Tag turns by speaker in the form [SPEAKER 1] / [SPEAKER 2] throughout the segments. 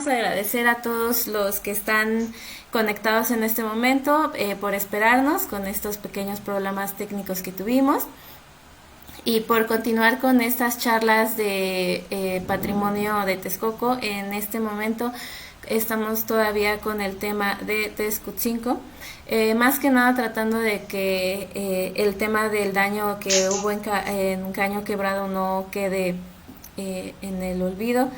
[SPEAKER 1] Agradecer a todos los que están conectados en este momento por esperarnos con estos pequeños problemas técnicos que tuvimos y por continuar con estas charlas de patrimonio de Texcoco. En este momento estamos todavía con el tema de Texcotzinco, más que nada tratando de que el tema del daño que hubo en Caño Quebrado no quede en el olvido,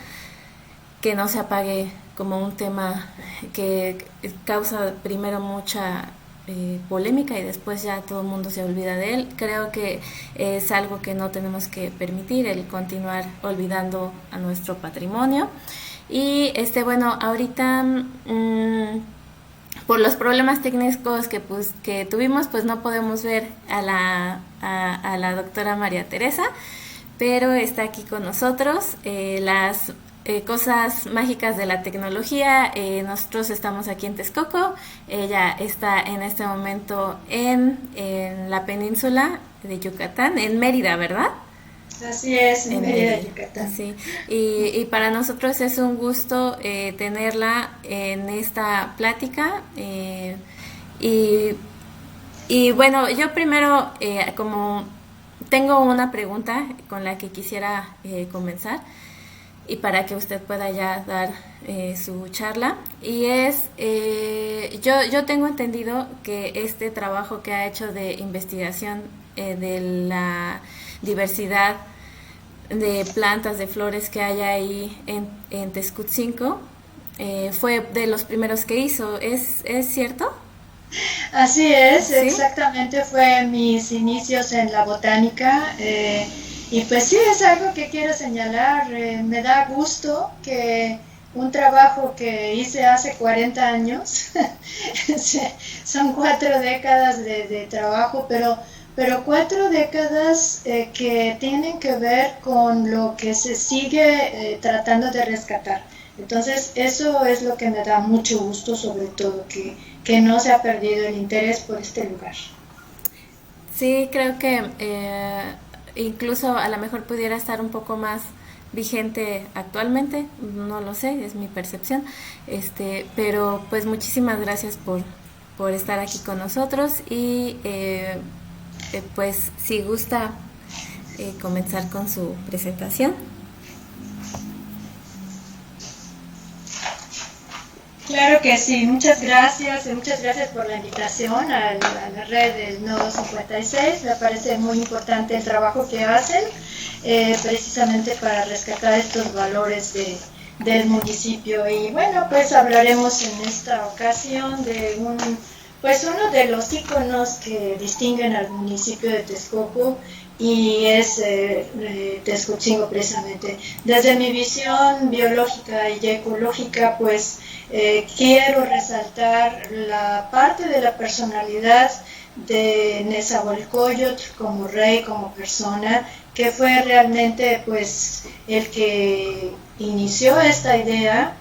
[SPEAKER 1] que no se apague como un tema que causa primero mucha polémica y después ya todo el mundo se olvida de él. Creo que es algo que no tenemos que permitir, el continuar olvidando a nuestro patrimonio. Y bueno, ahorita por los problemas técnicos que tuvimos, pues no podemos ver a la doctora María Teresa, pero está aquí con nosotros. Las cosas mágicas de la tecnología. Nosotros estamos aquí en Texcoco, ella está en este momento en la península de Yucatán, en Mérida, ¿verdad?
[SPEAKER 2] Así es, en Mérida, Yucatán.
[SPEAKER 1] Sí, y para nosotros es un gusto tenerla en esta plática. Y, y bueno, yo primero, como tengo una pregunta con la que quisiera comenzar, y para que usted pueda ya dar su charla, y es, yo tengo entendido que este trabajo que ha hecho de investigación de la diversidad de plantas, de flores que hay ahí en Texcotzinco, fue de los primeros que hizo, ¿es cierto?
[SPEAKER 2] Así es,
[SPEAKER 1] ¿Sí?
[SPEAKER 2] exactamente fue mis inicios en la botánica. Y pues sí, es algo que quiero señalar. Me da gusto que un trabajo que hice hace 40 años, son 4 décadas de trabajo, pero 4 décadas que tienen que ver con lo que se sigue tratando de rescatar. Entonces eso es lo que me da mucho gusto, sobre todo que no se ha perdido el interés por este lugar.
[SPEAKER 1] Sí, creo que incluso a lo mejor pudiera estar un poco más vigente actualmente, no lo sé, es mi percepción, pero pues muchísimas gracias por estar aquí con nosotros y pues si gusta comenzar con su presentación.
[SPEAKER 2] Claro que sí, muchas gracias y muchas gracias por la invitación a la red del Nodo 56. Me parece muy importante el trabajo que hacen, precisamente para rescatar estos valores del municipio. Y bueno, pues hablaremos en esta ocasión de uno de los íconos que distinguen al municipio de Texcoco, y es Texcotzinco precisamente. Desde mi visión biológica y ecológica, pues quiero resaltar la parte de la personalidad de Nezahualcóyotl como rey, como persona, que fue realmente pues el que inició esta idea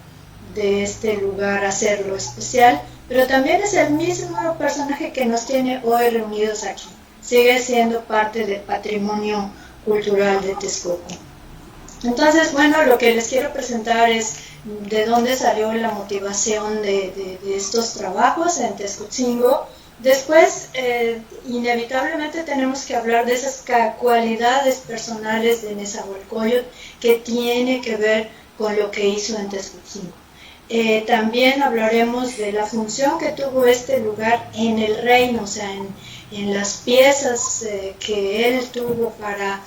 [SPEAKER 2] de este lugar, hacerlo especial, pero también es el mismo personaje que nos tiene hoy reunidos aquí. Sigue siendo parte del patrimonio cultural de Texcoco. Entonces, bueno, lo que les quiero presentar es de dónde salió la motivación de estos trabajos en Texcotzinco. Después, inevitablemente tenemos que hablar de esas cualidades personales de Nezahualcóyotl que tiene que ver con lo que hizo en Texcotzinco. También hablaremos de la función que tuvo este lugar en el reino, o sea, en las piezas que él tuvo para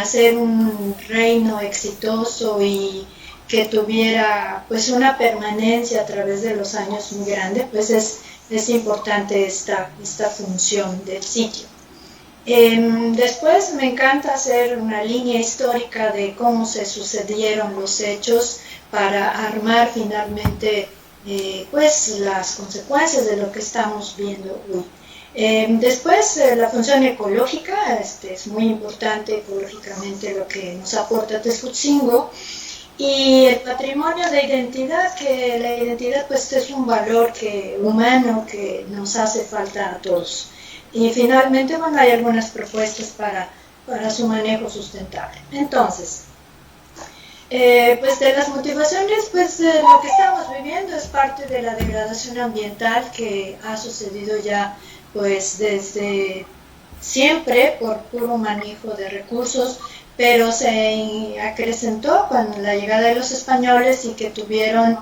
[SPEAKER 2] hacer un reino exitoso y que tuviera pues una permanencia a través de los años muy grande. Pues es importante esta función del sitio. Después me encanta hacer una línea histórica de cómo se sucedieron los hechos para armar finalmente pues las consecuencias de lo que estamos viendo hoy. Después la función ecológica, es muy importante ecológicamente lo que nos aporta Texcotzinco, y el patrimonio de identidad, que la identidad pues es un valor humano que nos hace falta a todos. Y finalmente, bueno, hay algunas propuestas para su manejo sustentable. Entonces, Pues de las motivaciones, pues lo que estamos viviendo es parte de la degradación ambiental que ha sucedido ya pues desde siempre por puro manejo de recursos, pero se acrecentó con la llegada de los españoles y que tuvieron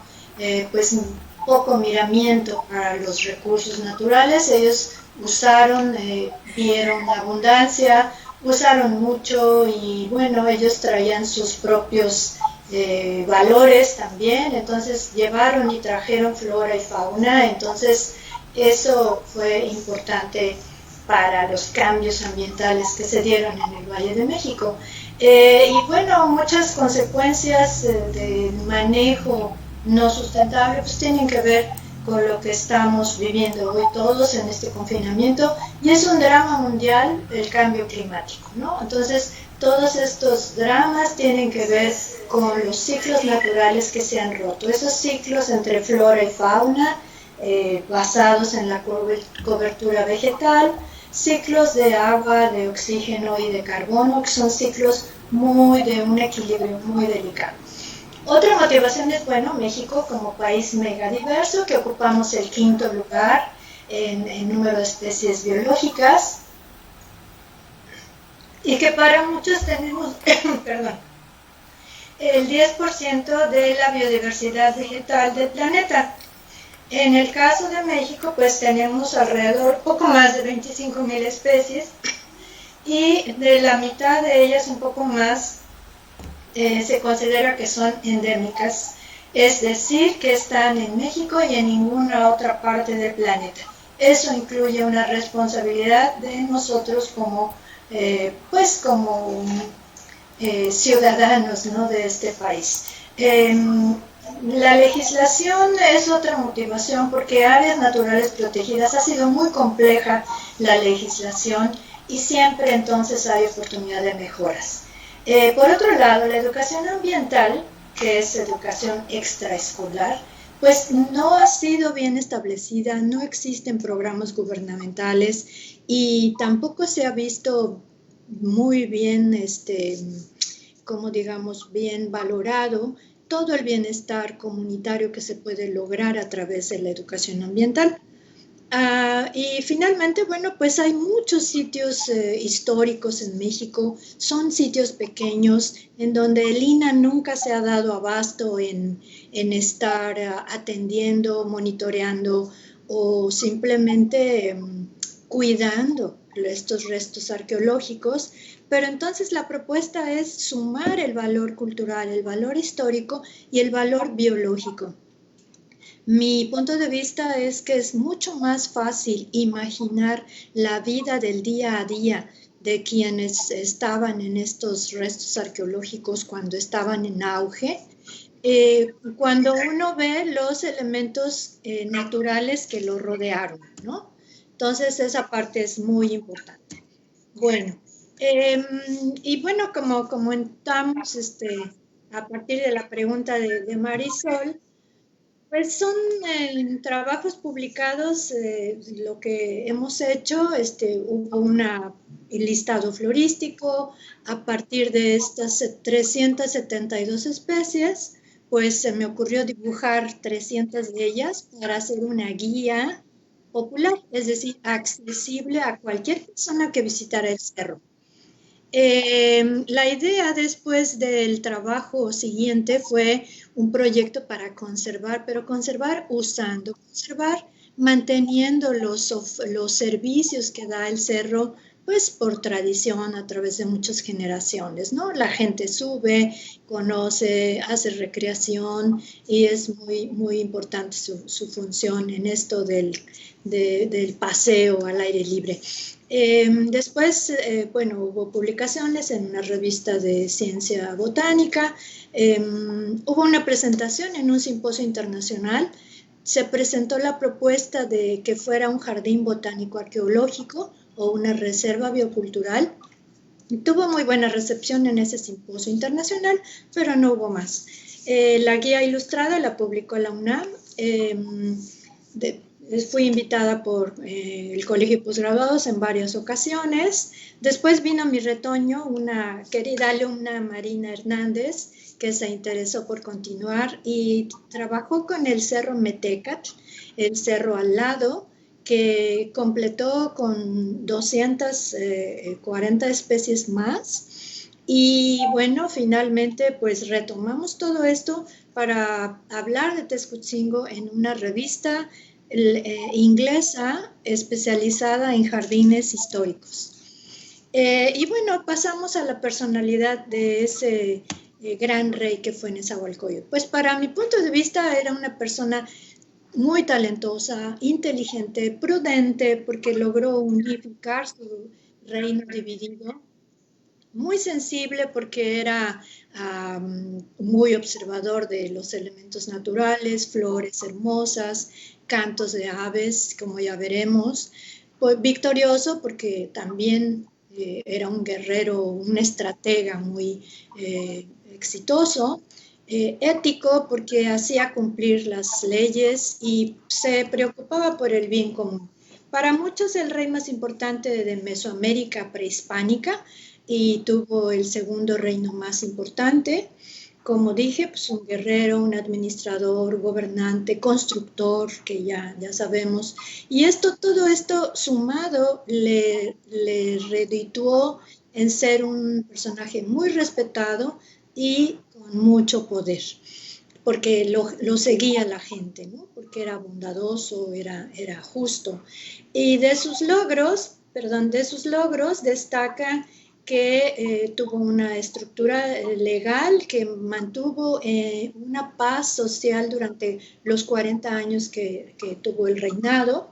[SPEAKER 2] pues poco miramiento para los recursos naturales. Ellos usaron, vieron la abundancia, usaron mucho y bueno, ellos traían sus propios valores también, entonces llevaron y trajeron flora y fauna, entonces eso fue importante para los cambios ambientales que se dieron en el Valle de México. Y bueno, muchas consecuencias del manejo no sustentable pues tienen que ver con lo que estamos viviendo hoy todos en este confinamiento, y es un drama mundial el cambio climático, ¿no? Entonces, todos estos dramas tienen que ver con los ciclos naturales que se han roto, esos ciclos entre flora y fauna, basados en la cobertura vegetal, ciclos de agua, de oxígeno y de carbono, que son ciclos de un equilibrio muy delicado. Otra motivación es, bueno, México como país megadiverso, que ocupamos el 5º lugar en número de especies biológicas, y que para muchos tenemos, perdón, el 10% de la biodiversidad vegetal del planeta. En el caso de México, pues tenemos alrededor, poco más de 25.000 especies, y de la mitad de ellas, un poco más, se considera que son endémicas, es decir, que están en México y en ninguna otra parte del planeta. Eso incluye una responsabilidad de nosotros como ciudadanos, ¿no?, de este país. La legislación es otra motivación, porque áreas naturales protegidas ha sido muy compleja la legislación y siempre entonces hay oportunidad de mejoras. Por otro lado, la educación ambiental, que es educación extraescolar, pues no ha sido bien establecida, no existen programas gubernamentales y tampoco se ha visto muy bien, como digamos, bien valorado todo el bienestar comunitario que se puede lograr a través de la educación ambiental. Y finalmente, bueno, pues hay muchos sitios históricos en México, son sitios pequeños en donde el INAH nunca se ha dado abasto en estar atendiendo, monitoreando o simplemente cuidando estos restos arqueológicos, pero entonces la propuesta es sumar el valor cultural, el valor histórico y el valor biológico. Mi punto de vista es que es mucho más fácil imaginar la vida del día a día de quienes estaban en estos restos arqueológicos cuando estaban en auge, cuando uno ve los elementos naturales que lo rodearon, ¿no? Entonces esa parte es muy importante. Bueno, y bueno, como comentamos a partir de la pregunta de Marisol, pues son trabajos publicados, lo que hemos hecho, hubo un listado florístico a partir de estas 372 especies, pues se me ocurrió dibujar 300 de ellas para hacer una guía popular, es decir, accesible a cualquier persona que visitara el cerro. La idea después del trabajo siguiente fue un proyecto para conservar, pero conservar manteniendo los servicios que da el cerro, pues por tradición a través de muchas generaciones, ¿no? La gente sube, conoce, hace recreación y es muy, muy importante su función en esto del paseo al aire libre. Después, bueno, hubo publicaciones en una revista de ciencia botánica, hubo una presentación en un simposio internacional, se presentó la propuesta de que fuera un jardín botánico arqueológico o una reserva biocultural. Tuvo muy buena recepción en ese simposio internacional, pero no hubo más. La guía ilustrada la publicó la UNAM, fui invitada por el Colegio de Posgraduados en varias ocasiones. Después vino mi retoño, una querida alumna, Marina Hernández, que se interesó por continuar y trabajó con el Cerro Metecat, el cerro al lado, que completó con 240 especies más. Y bueno, finalmente pues retomamos todo esto para hablar de Texcoatzingo en una revista inglesa especializada en jardines históricos. Y bueno, pasamos a la personalidad de ese gran rey que fue Nezahualcóyotl. Pues para mi punto de vista era una persona muy talentosa, inteligente, prudente, porque logró unificar su reino dividido, muy sensible porque era muy observador de los elementos naturales, flores hermosas, cantos de aves, como ya veremos, pues, victorioso porque también era un guerrero, un estratega muy exitoso, ético porque hacía cumplir las leyes y se preocupaba por el bien común. Para muchos el rey más importante de Mesoamérica prehispánica y tuvo el segundo reino más importante. Como dije, pues un guerrero, un administrador, gobernante, constructor, que ya sabemos. Y todo esto sumado le redituó en ser un personaje muy respetado y con mucho poder, porque lo seguía la gente, ¿no? Porque era bondadoso, era justo. Y de sus logros destaca que tuvo una estructura legal que mantuvo una paz social durante los 40 años que tuvo el reinado.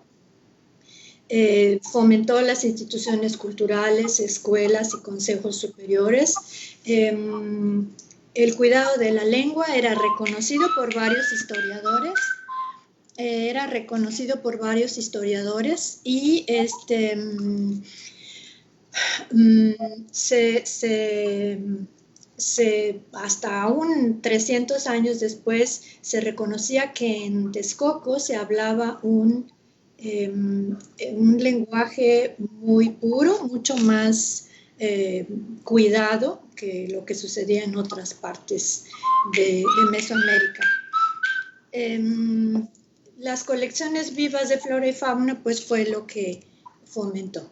[SPEAKER 2] Fomentó las instituciones culturales, escuelas y consejos superiores. El cuidado de la lengua era reconocido por varios historiadores, y hasta aún 300 años después se reconocía que en Texcoco se hablaba un lenguaje muy puro, mucho más cuidado que lo que sucedía en otras partes de Mesoamérica. Las colecciones vivas de flora y fauna pues fue lo que fomentó.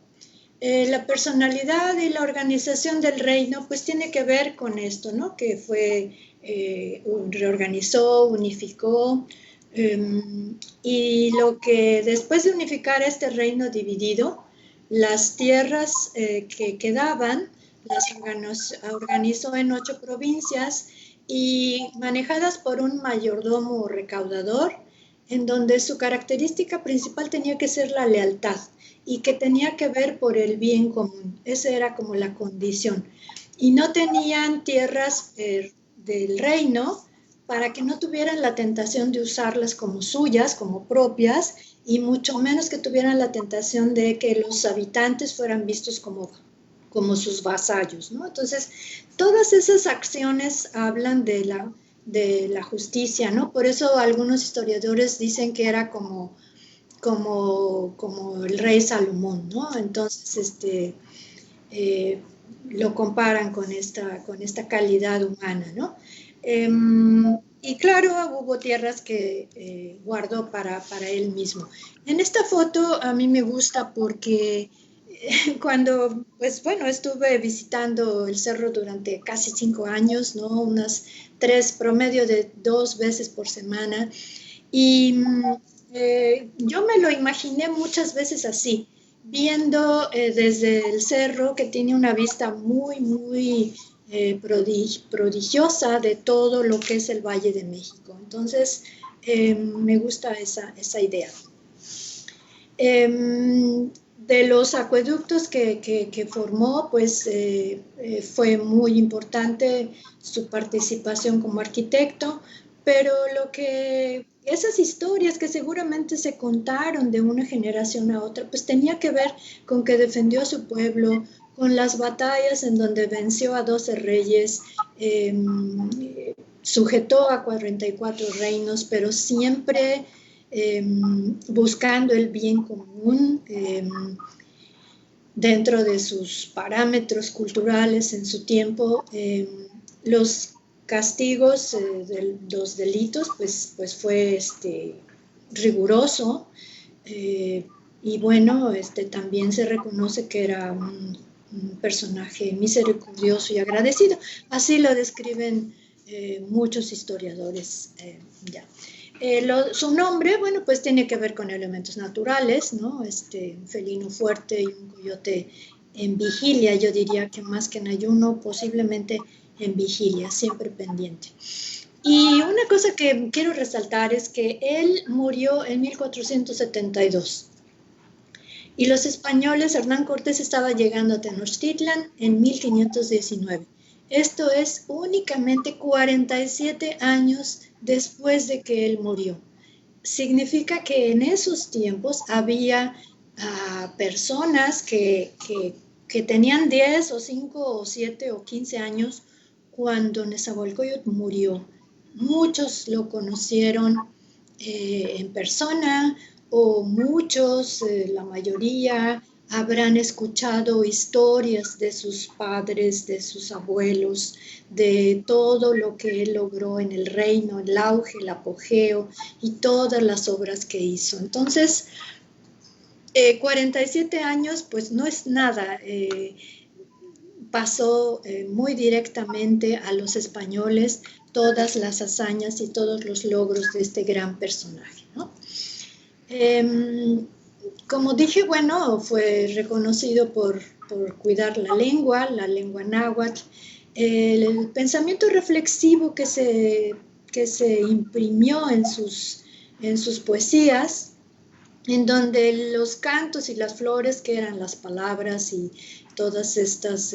[SPEAKER 2] La personalidad y la organización del reino pues tiene que ver con esto, ¿no? Que reorganizó, unificó, y lo que después de unificar este reino dividido, las tierras que quedaban las organizó en 8 provincias y manejadas por un mayordomo recaudador, en donde su característica principal tenía que ser la lealtad y que tenía que ver por el bien común. Esa era como la condición. Y no tenían tierras del reino para que no tuvieran la tentación de usarlas como suyas, como propias, y mucho menos que tuvieran la tentación de que los habitantes fueran vistos como sus vasallos, ¿no? Entonces, todas esas acciones hablan de la justicia, ¿no? Por eso algunos historiadores dicen que era como el rey Salomón, ¿no? Entonces, lo comparan con esta calidad humana, ¿no? Y claro, hubo tierras que guardó para él mismo. En esta foto a mí me gusta porque cuando, pues bueno, estuve visitando el cerro durante casi 5 años, ¿no? Unas 3, promedio de 2 veces por semana. Y yo me lo imaginé muchas veces así, viendo desde el cerro que tiene una vista muy, muy prodigiosa de todo lo que es el Valle de México. Entonces, me gusta esa idea. De los acueductos que formó, pues fue muy importante su participación como arquitecto, pero esas historias que seguramente se contaron de una generación a otra, pues tenía que ver con que defendió a su pueblo, con las batallas en donde venció a 12 reyes, sujetó a 44 reinos, pero siempre buscando el bien común dentro de sus parámetros culturales en su tiempo. Los
[SPEAKER 3] castigos de los delitos, pues fue riguroso, y bueno, también se reconoce que era un personaje misericordioso y agradecido. Así lo describen muchos historiadores ya. Su nombre, bueno, pues tiene que ver con elementos naturales, ¿no? Un felino fuerte y un coyote en vigilia, yo diría que más que en ayuno, posiblemente en vigilia, siempre pendiente. Y una cosa que quiero resaltar es que él murió en 1472 y los españoles, Hernán Cortés estaba llegando a Tenochtitlan en 1519. Esto es únicamente 47 años después de que él murió. Significa que en esos tiempos había personas que tenían 10 o 5 o 7 o 15 años cuando Nezahualcóyotl murió. Muchos lo conocieron en persona, o muchos, la mayoría, habrán escuchado historias de sus padres, de sus abuelos, de todo lo que él logró en el reino, el auge, el apogeo y todas las obras que hizo. Entonces, 47 años, pues no es nada. Pasó muy directamente a los españoles todas las hazañas y todos los logros de este gran personaje, ¿no? Como dije, bueno, fue reconocido por cuidar la lengua náhuatl, el pensamiento reflexivo que se imprimió en sus poesías, en donde los cantos y las flores, que eran las palabras y todas estas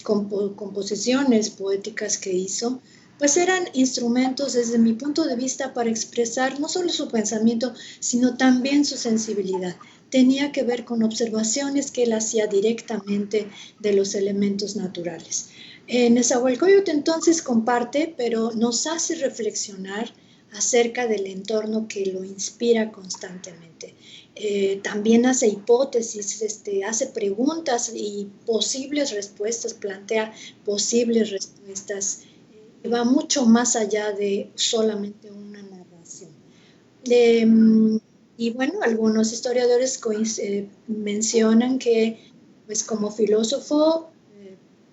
[SPEAKER 3] composiciones poéticas que hizo, pues eran instrumentos desde mi punto de vista para expresar no solo su pensamiento, sino también su sensibilidad. Tenía que ver con observaciones que él hacía directamente de los elementos naturales. Nezahualcóyotl entonces comparte, pero nos hace reflexionar acerca del entorno que lo inspira constantemente. También hace hipótesis, hace preguntas y posibles respuestas, plantea posibles respuestas, va mucho más allá de solamente una narración. Y bueno, algunos historiadores mencionan que, pues como filósofo,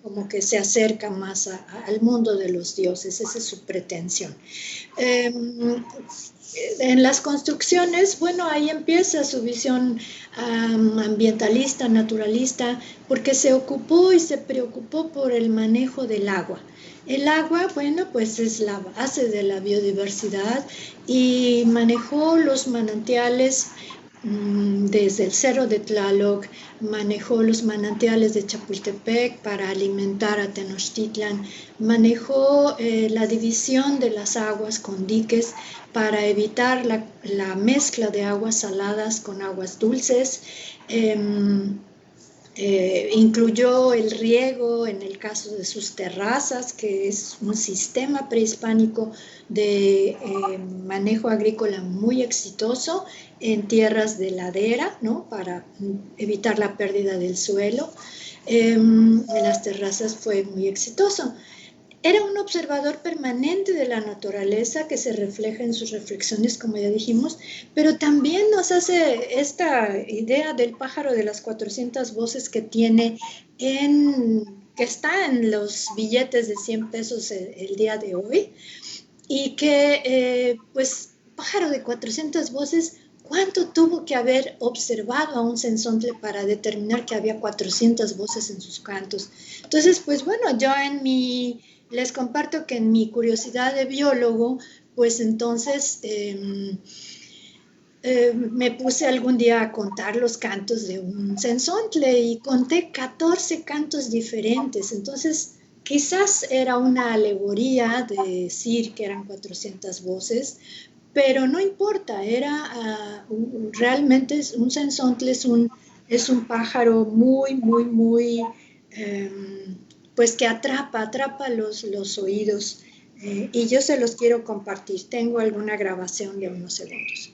[SPEAKER 3] como que se acerca más al mundo de los dioses, esa es su pretensión. En las construcciones, bueno, ahí empieza su visión ambientalista, naturalista, porque se ocupó y se preocupó por el manejo del agua. El agua, bueno, pues es la base de la biodiversidad y manejó los manantiales desde el Cerro de Tlaloc, manejó los manantiales de Chapultepec para alimentar a Tenochtitlan, manejó la división de las aguas con diques para evitar la mezcla de aguas saladas con aguas dulces. Incluyó el riego en el caso de sus terrazas, que es un sistema prehispánico de manejo agrícola muy exitoso en tierras de ladera, ¿no? Para evitar la pérdida del suelo. En las terrazas fue muy exitoso. Era un observador permanente de la naturaleza que se refleja en sus reflexiones, como ya dijimos, pero también nos hace esta idea del pájaro de las 400 voces que tiene que está en los billetes de 100 pesos el día de hoy, y que, pues, pájaro de 400 voces, ¿cuánto tuvo que haber observado a un sensontle para determinar que había 400 voces en sus cantos? Entonces, pues bueno, yo les comparto que en mi curiosidad de biólogo, pues entonces me puse algún día a contar los cantos de un sensontle y conté 14 cantos diferentes. Entonces, quizás era una alegoría de decir que eran 400 voces, pero no importa, realmente un sensontle es un pájaro muy, muy, muy, pues que atrapa los oídos, y yo se los quiero compartir. Tengo alguna grabación de unos segundos.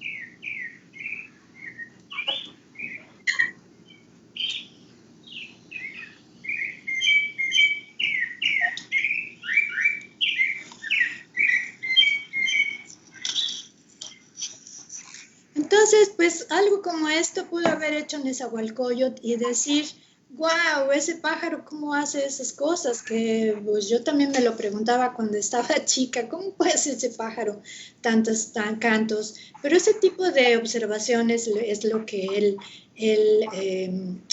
[SPEAKER 3] Entonces, pues algo como esto pudo haber hecho Nezahualcóyotl y decir, wow, ese pájaro, ¿cómo hace esas cosas? Que pues yo también me lo preguntaba cuando estaba chica, ¿cómo puede hacer ese pájaro tantos cantos? Pero ese tipo de observaciones es lo que él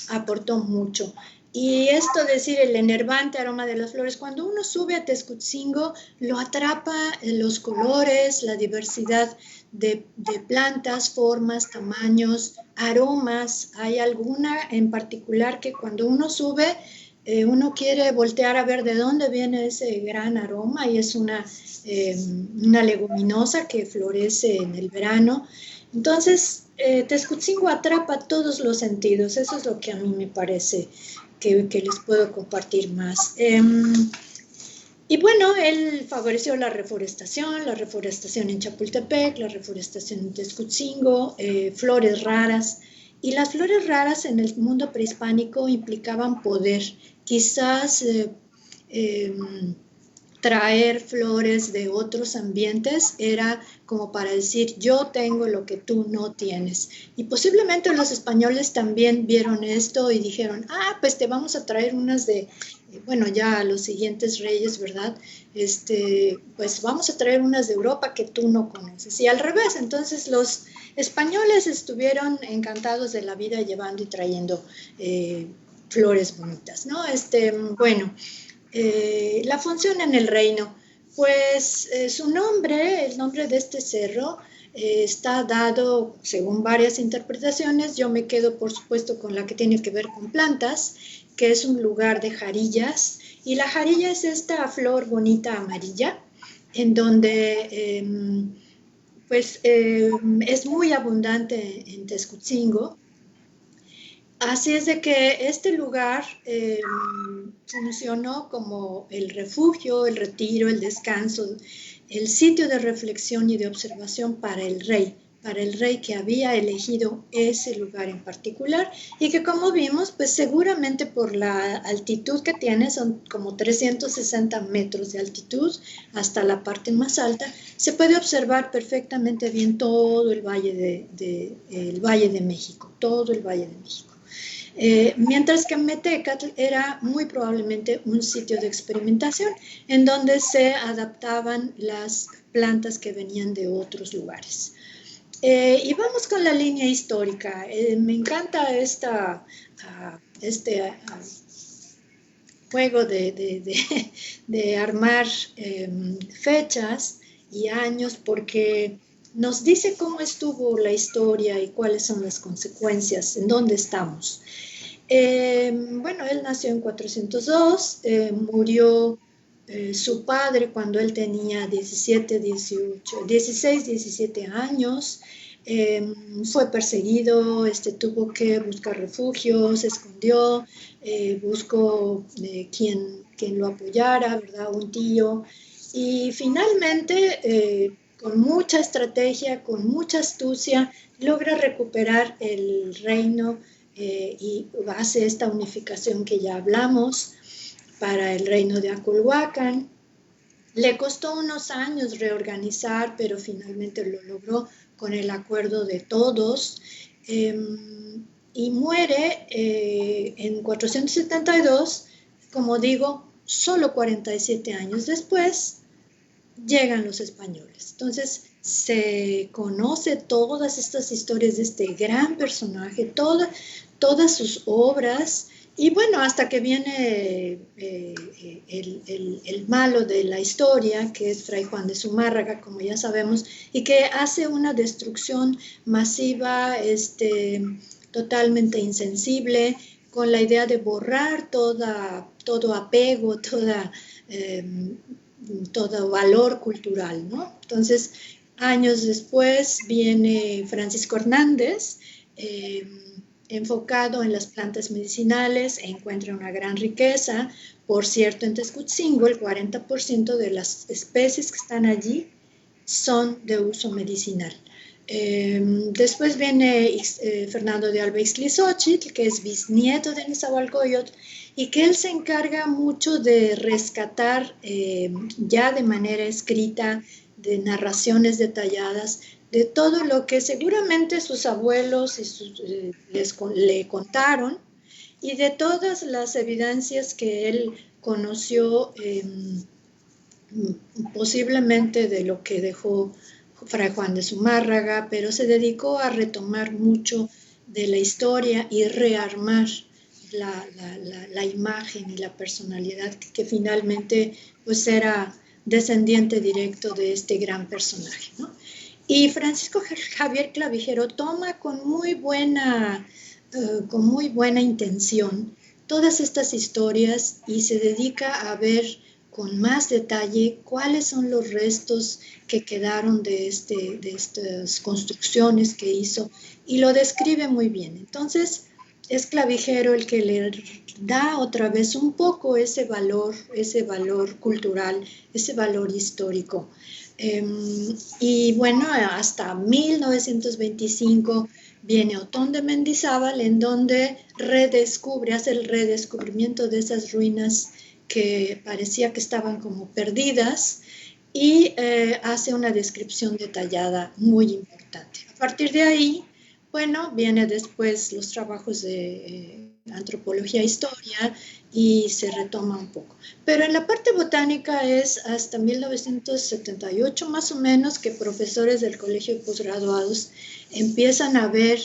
[SPEAKER 3] aportó mucho. Y esto decir, el enervante aroma de las flores, cuando uno sube a Tezcutzingo, lo atrapa los colores, la diversidad de plantas, formas, tamaños, aromas. Hay alguna en particular que cuando uno sube, uno quiere voltear a ver de dónde viene ese gran aroma y es una leguminosa que florece en el verano. Entonces, Tezcutzingo atrapa todos los sentidos. Eso es lo que a mí me parece que les puedo compartir más. Y bueno, él favoreció la reforestación en Chapultepec, la reforestación en Tezcutzingo, flores raras. Y las flores raras en el mundo prehispánico implicaban poder. Quizás traer flores de otros ambientes era como para decir, yo tengo lo que tú no tienes. Y posiblemente los españoles también vieron esto y dijeron, pues te vamos a traer unas de, bueno, ya los siguientes reyes, ¿verdad? Pues vamos a traer unas de Europa que tú no conoces. Y al revés, entonces los españoles estuvieron encantados de la vida llevando y trayendo flores bonitas, ¿no? Bueno, la función en el reino, pues su nombre, el nombre de este cerro, está dado según varias interpretaciones. Yo me quedo, por supuesto, con la que tiene que ver con plantas, que es un lugar de jarillas, y la jarilla es esta flor bonita amarilla, en donde es muy abundante en Tezcutzingo. Así es de que este lugar funcionó como el refugio, el retiro, el descanso, el sitio de reflexión y de observación para el rey que había elegido ese lugar en particular y que, como vimos, pues seguramente por la altitud que tiene, son como 360 metros de altitud hasta la parte más alta, se puede observar perfectamente bien todo el Valle de México, todo el Valle de México. Mientras que Metecatl era muy probablemente un sitio de experimentación en donde se adaptaban las plantas que venían de otros lugares. Y vamos con la línea histórica. Me encanta este juego de armar fechas y años, porque nos dice cómo estuvo la historia y cuáles son las consecuencias, en dónde estamos. Bueno, él nació en 402, murió su padre cuando él tenía 16, 17 años. Fue perseguido, tuvo que buscar refugio, se escondió, buscó quien lo apoyara, ¿verdad? Un tío. Y finalmente, con mucha estrategia, con mucha astucia, logra recuperar el reino y hace esta unificación que ya hablamos para el reino de Aculhuacan. Le costó unos años reorganizar, pero finalmente lo logró con el acuerdo de todos, y muere en 472, como digo, solo 47 años después llegan los españoles. Entonces se conoce todas estas historias de este gran personaje, todas sus obras. Y bueno, hasta que viene el malo de la historia, que es Fray Juan de Zumárraga, como ya sabemos, y que hace una destrucción masiva, totalmente insensible, con la idea de borrar todo apego, todo valor cultural, ¿no? Entonces, años después viene Francisco Hernández, enfocado en las plantas medicinales, encuentra una gran riqueza. Por cierto, en Tezcutzingo el 40% de las especies que están allí son de uso medicinal. Después viene Fernando de Alba Ixtlilxóchitl, que es bisnieto de Nezahualcóyotl, y que él se encarga mucho de rescatar ya de manera escrita, de narraciones detalladas, de todo lo que seguramente sus abuelos le contaron y de todas las evidencias que él conoció, posiblemente de lo que dejó Fray Juan de Zumárraga, pero se dedicó a retomar mucho de la historia y rearmar la imagen y la personalidad que finalmente pues era descendiente directo de este gran personaje, ¿no? Y Francisco Javier Clavijero toma con muy buena intención todas estas historias y se dedica a ver con más detalle cuáles son los restos que quedaron de estas construcciones que hizo y lo describe muy bien. Entonces, es Clavijero el que le da otra vez un poco ese valor cultural, ese valor histórico. Y bueno, hasta 1925 viene Otón de Mendizábal, en donde hace el redescubrimiento de esas ruinas que parecía que estaban como perdidas y hace una descripción detallada muy importante. A partir de ahí, bueno, viene después los trabajos de antropología e historia y se retoma un poco. Pero en la parte botánica es hasta 1978 más o menos que profesores del Colegio de Posgraduados empiezan a ver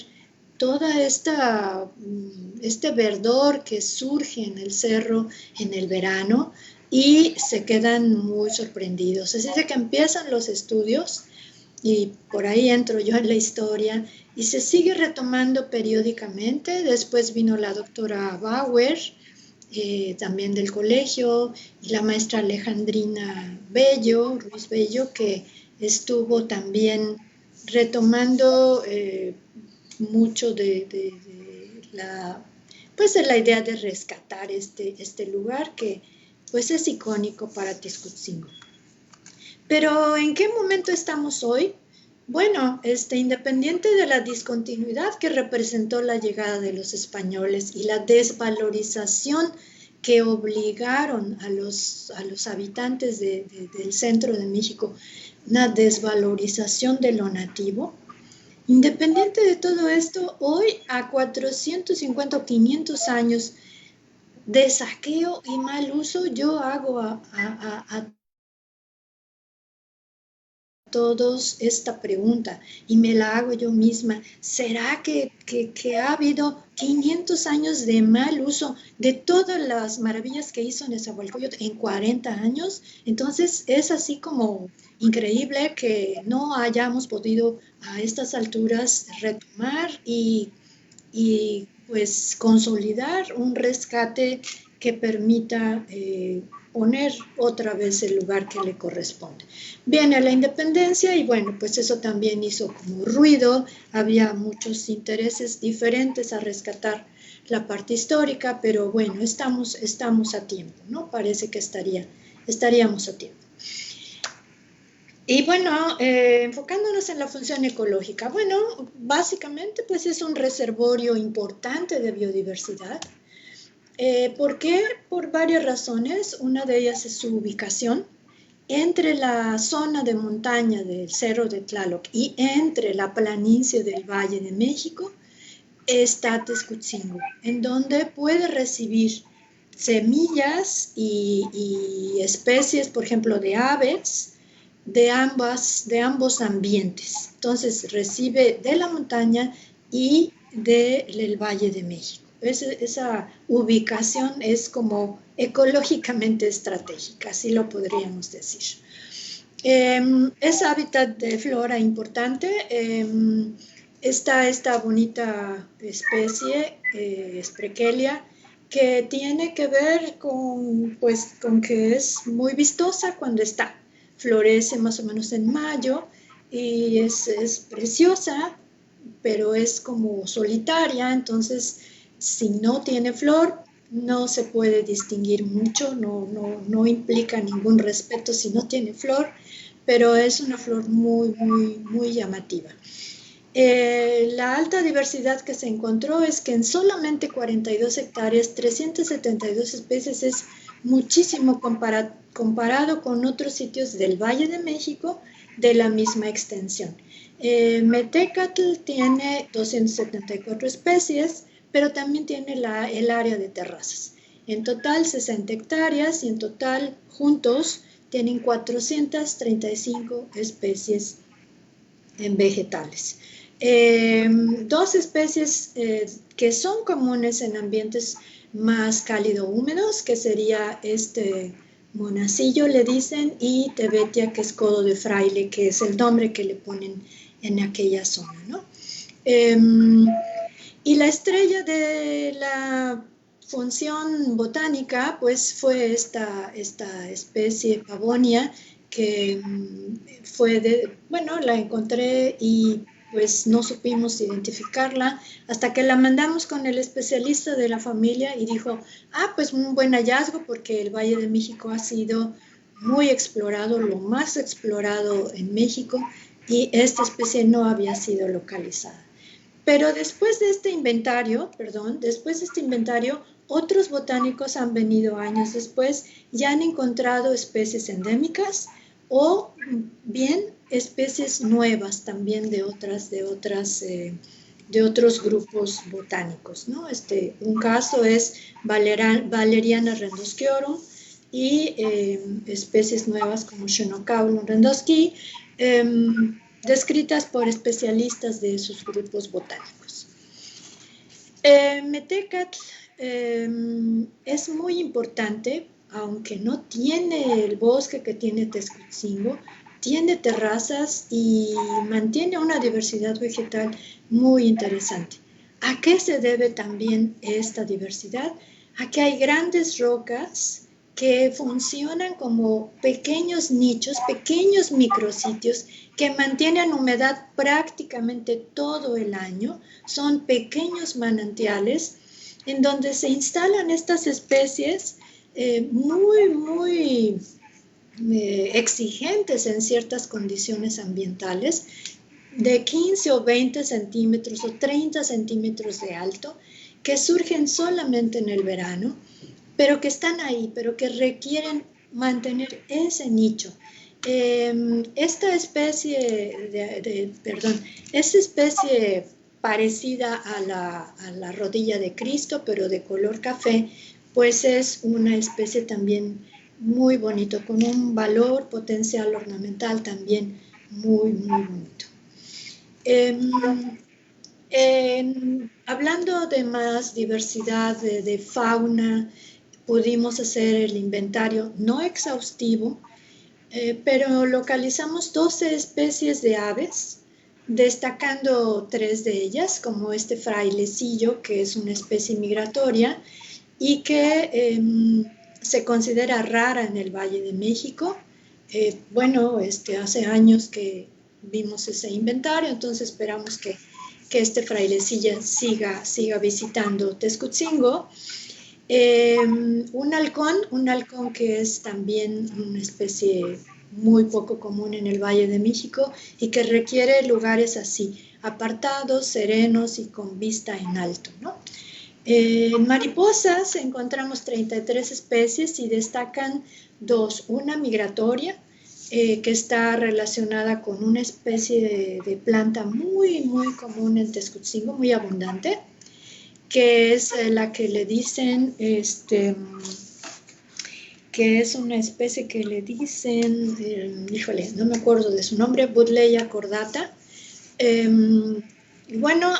[SPEAKER 3] toda este verdor que surge en el cerro en el verano y se quedan muy sorprendidos. Así es que empiezan los estudios y por ahí entro yo en la historia y se sigue retomando periódicamente. Después vino la doctora Bauer, también del colegio, y la maestra Alejandrina Ruiz Bello, que estuvo también retomando mucho de la idea de rescatar este lugar que pues es icónico para Tezcutzingó. Pero ¿en qué momento estamos hoy? Bueno, independiente de la discontinuidad que representó la llegada de los españoles y la desvalorización que obligaron a los habitantes del centro de México, una desvalorización de lo nativo, independiente de todo esto, hoy a 450 o 500 años de saqueo y mal uso, yo hago a todos esta pregunta y me la hago yo misma. ¿Será que ha habido 500 años de mal uso de todas las maravillas que hizo Nezahualcóyotl en 40 años? Entonces es así como increíble que no hayamos podido a estas alturas retomar y pues consolidar un rescate que permita poner otra vez el lugar que le corresponde. Viene la independencia y bueno, pues eso también hizo como ruido, había muchos intereses diferentes a rescatar la parte histórica, pero bueno, estamos a tiempo, ¿no? Parece que estaríamos a tiempo. Y bueno, enfocándonos en la función ecológica, bueno, básicamente pues es un reservorio importante de biodiversidad. ¿Por qué? Por varias razones. Una de ellas es su ubicación. Entre la zona de montaña del Cerro de Tlaloc y entre la planicie del Valle de México está Tezcutzingó, en donde puede recibir semillas y especies, por ejemplo, de aves, de ambos ambientes. Entonces recibe de la montaña y del Valle de México. Esa ubicación es como ecológicamente estratégica, así lo podríamos decir. Es hábitat de flora importante. Está esta bonita especie, Sprakelia, que tiene que ver con que es muy vistosa cuando está. Florece más o menos en mayo y es preciosa, pero es como solitaria, entonces si no tiene flor no se puede distinguir mucho, no implica ningún respeto si no tiene flor, pero es una flor muy, muy, muy llamativa. La alta diversidad que se encontró es que en solamente 42 hectáreas, 372 especies es muchísimo comparado con otros sitios del Valle de México de la misma extensión. Metecatl tiene 274 especies, pero también tiene el área de terrazas. En total 60 hectáreas y en total juntos tienen 435 especies en vegetales. Dos especies que son comunes en ambientes más cálido-húmedos, que sería monacillo, le dicen, y tebetia, que es codo de fraile, que es el nombre que le ponen en aquella zona, ¿no? Y la estrella de la función botánica, pues fue esta especie Pavonia, que la encontré y pues no supimos identificarla hasta que la mandamos con el especialista de la familia y dijo, pues un buen hallazgo porque el Valle de México ha sido muy explorado, lo más explorado en México, y esta especie no había sido localizada. Pero después de este inventario, otros botánicos han venido años después y han encontrado especies endémicas o bien especies nuevas también de otros grupos botánicos, ¿no? Un caso es Valeriana rendosquiorum y especies nuevas como Xenocaulum rendosqui, descritas por especialistas de sus grupos botánicos. Metecatl es muy importante, aunque no tiene el bosque que tiene Texcoatzingo, tiene terrazas y mantiene una diversidad vegetal muy interesante. ¿A qué se debe también esta diversidad? A que hay grandes rocas que funcionan como pequeños nichos, pequeños micrositios que mantienen humedad prácticamente todo el año. Son pequeños manantiales en donde se instalan estas especies muy exigentes en ciertas condiciones ambientales, de 15 o 20 centímetros o 30 centímetros de alto, que surgen solamente en el verano, pero que están ahí, pero que requieren mantener ese nicho. Esta especie parecida a la rodilla de Cristo, pero de color café, pues es una especie también muy bonito, con un valor potencial ornamental también muy bonito. Hablando de más diversidad de fauna, pudimos hacer el inventario no exhaustivo, pero localizamos 12 especies de aves, destacando 3 de ellas, como frailecillo, que es una especie migratoria y que se considera rara en el Valle de México. Hace años que vimos ese inventario, entonces esperamos que frailecilla siga visitando Texcoatzingo. Un halcón que es también una especie muy poco común en el Valle de México y que requiere lugares así, apartados, serenos y con vista en alto, ¿no? En mariposas encontramos 33 especies y destacan 2, una migratoria, que está relacionada con una especie de planta muy común en Texcoatzingo, muy abundante, que es la que le dicen, que es una especie que le dicen, no me acuerdo de su nombre, Buddleia cordata.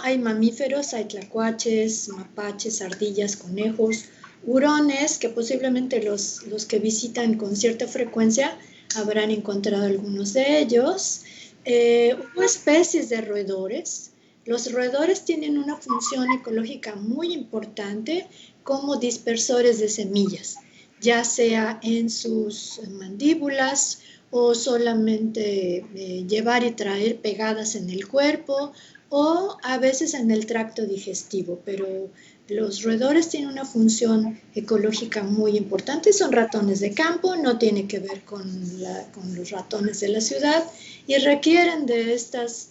[SPEAKER 3] Hay mamíferos, hay tlacuaches, mapaches, ardillas, conejos, hurones, que posiblemente los que visitan con cierta frecuencia habrán encontrado algunos de ellos. Hubo especies de roedores. Los roedores tienen una función ecológica muy importante como dispersores de semillas, ya sea en sus mandíbulas o solamente llevar y traer pegadas en el cuerpo o a veces en el tracto digestivo, pero los roedores tienen una función ecológica muy importante. Son ratones de campo, no tiene que ver con los ratones de la ciudad y requieren de estas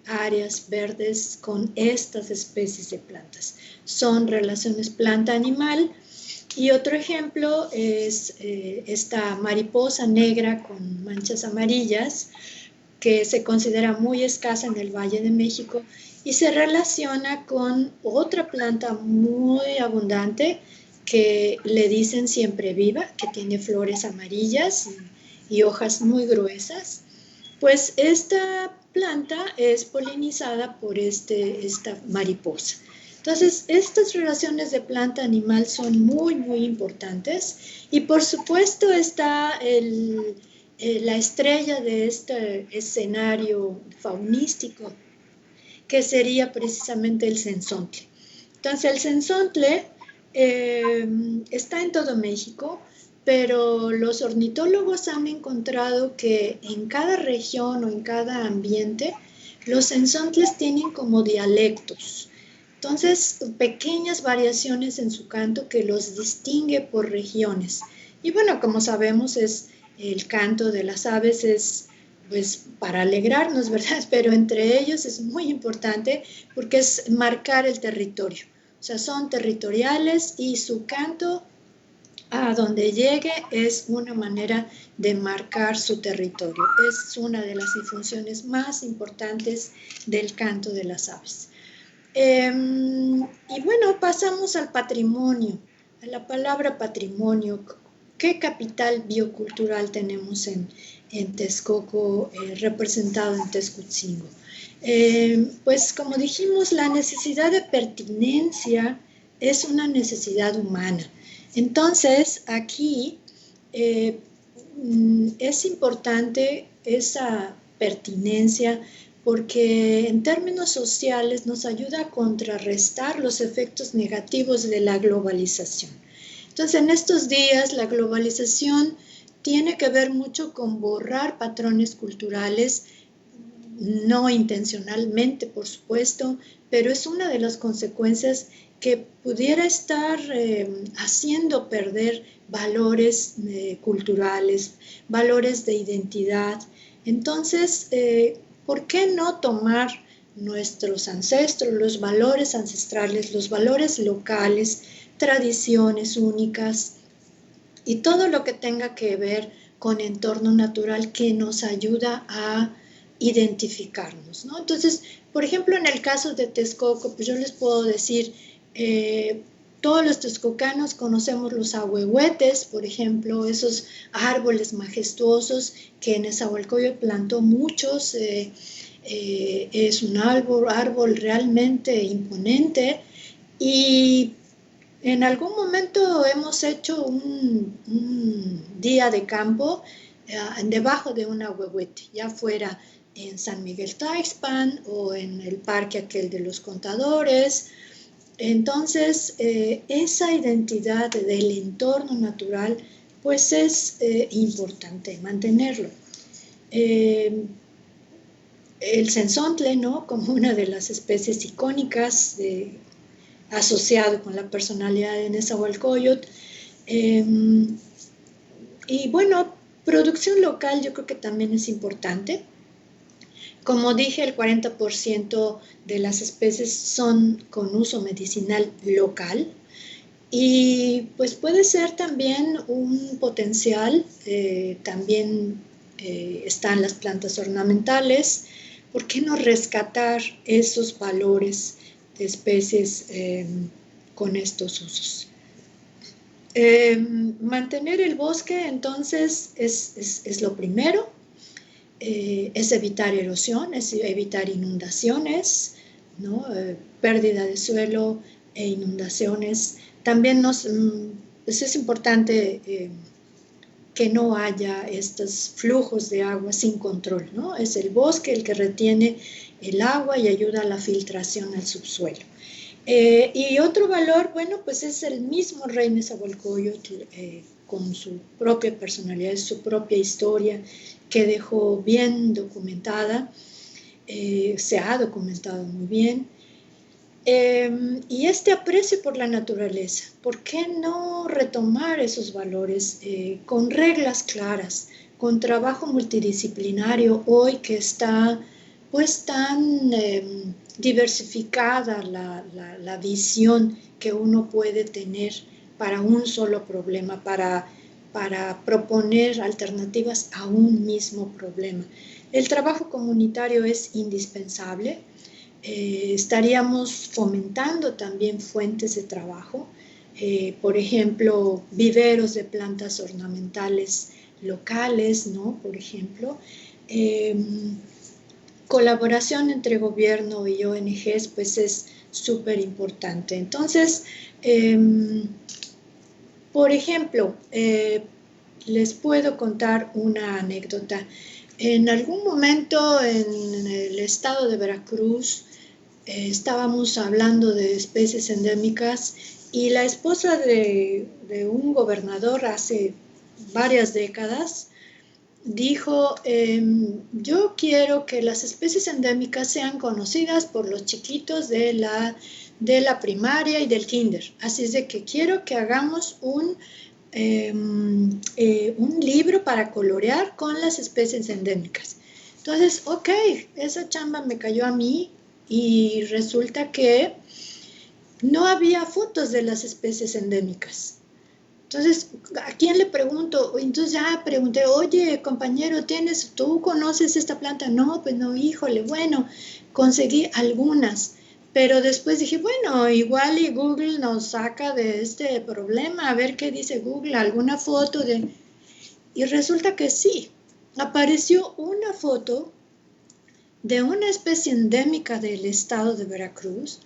[SPEAKER 3] áreas verdes con estas especies de plantas. Son relaciones planta-animal. Y otro ejemplo es esta mariposa negra con manchas amarillas, que se considera muy escasa en el Valle de México y se relaciona con otra planta muy abundante que le dicen siempre viva, que tiene flores amarillas y hojas muy gruesas. Pues esta planta es polinizada por esta mariposa. Entonces, estas relaciones de planta-animal son muy, muy importantes y por supuesto está la estrella de este escenario faunístico, que sería precisamente el cenzontle. Entonces, el cenzontle está en todo México, pero los ornitólogos han encontrado que en cada región o en cada ambiente, los cenzontles tienen como dialectos. Entonces, pequeñas variaciones en su canto que los distingue por regiones. Y bueno, como sabemos, el canto de las aves es pues para alegrarnos, ¿verdad? Pero entre ellos es muy importante porque es marcar el territorio. O sea, son territoriales y su canto a donde llegue es una manera de marcar su territorio. Es una de las funciones más importantes del canto de las aves. Y bueno, pasamos al patrimonio, a la palabra patrimonio. ¿Qué capital biocultural tenemos en Texcoco, representado en Texcotzingo? Pues como dijimos, la necesidad de pertinencia es una necesidad humana. Entonces, aquí es importante esa pertinencia porque en términos sociales nos ayuda a contrarrestar los efectos negativos de la globalización. Entonces, en estos días, la globalización tiene que ver mucho con borrar patrones culturales, no intencionalmente, por supuesto, pero es una de las consecuencias que pudiera estar haciendo perder valores culturales, valores de identidad. Entonces, ¿por qué no tomar nuestros ancestros, los valores ancestrales, los valores locales, tradiciones únicas y todo lo que tenga que ver con entorno natural que nos ayuda a identificarnos, ¿no? Entonces, por ejemplo, en el caso de Texcoco, pues yo les puedo decir, todos los texcocanos conocemos los ahuehuetes, por ejemplo, esos árboles majestuosos que Nezahualcóyotl plantó muchos, es un árbol realmente imponente y en algún momento hemos hecho un día de campo debajo de un ahuehuete, ya fuera en San Miguel Taixpan o en el parque aquel de los contadores. Entonces, esa identidad del entorno natural, pues es importante mantenerlo. El cenzontle, ¿no? Como una de las especies icónicas asociado con la personalidad de Nezahualcóyotl. Y bueno, producción local yo creo que también es importante. Como dije, el 40% de las especies son con uso medicinal local y pues puede ser también un potencial, también están las plantas ornamentales. ¿Por qué no rescatar esos valores de especies con estos usos? Mantener el bosque entonces es lo primero. Es evitar erosión, es evitar inundaciones, ¿no? Pérdida de suelo e inundaciones. También pues es importante que no haya estos flujos de agua sin control, ¿no? Es el bosque el que retiene el agua y ayuda a la filtración al subsuelo. Y otro valor, bueno, pues es el mismo rey Nezahualcóyotl con su propia personalidad, su propia historia, que dejó bien documentada, se ha documentado muy bien. Y este aprecio por la naturaleza, ¿por qué no retomar esos valores con reglas claras, con trabajo multidisciplinario hoy que está pues tan diversificada la visión que uno puede tener para un solo problema, para proponer alternativas a un mismo problema? El trabajo comunitario es indispensable. Estaríamos fomentando también fuentes de trabajo, por ejemplo, viveros de plantas ornamentales locales, ¿no? Por ejemplo, colaboración entre gobierno y ONGs, pues es súper importante. Entonces, por ejemplo, les puedo contar una anécdota. En algún momento en el estado de Veracruz estábamos hablando de especies endémicas y la esposa de un gobernador hace varias décadas dijo, yo quiero que las especies endémicas sean conocidas por los chiquitos de la primaria y del kinder. Así es de que quiero que hagamos un libro para colorear con las especies endémicas. Entonces, ok, esa chamba me cayó a mí y resulta que no había fotos de las especies endémicas. Entonces, ¿a quién le pregunto? Entonces ya pregunté, oye, compañero, ¿tú conoces esta planta? No, pues no, híjole, bueno, conseguí algunas. Pero después dije, bueno, igual y Google nos saca de este problema, a ver qué dice Google, alguna foto de... Y resulta que sí, apareció una foto de una especie endémica del estado de Veracruz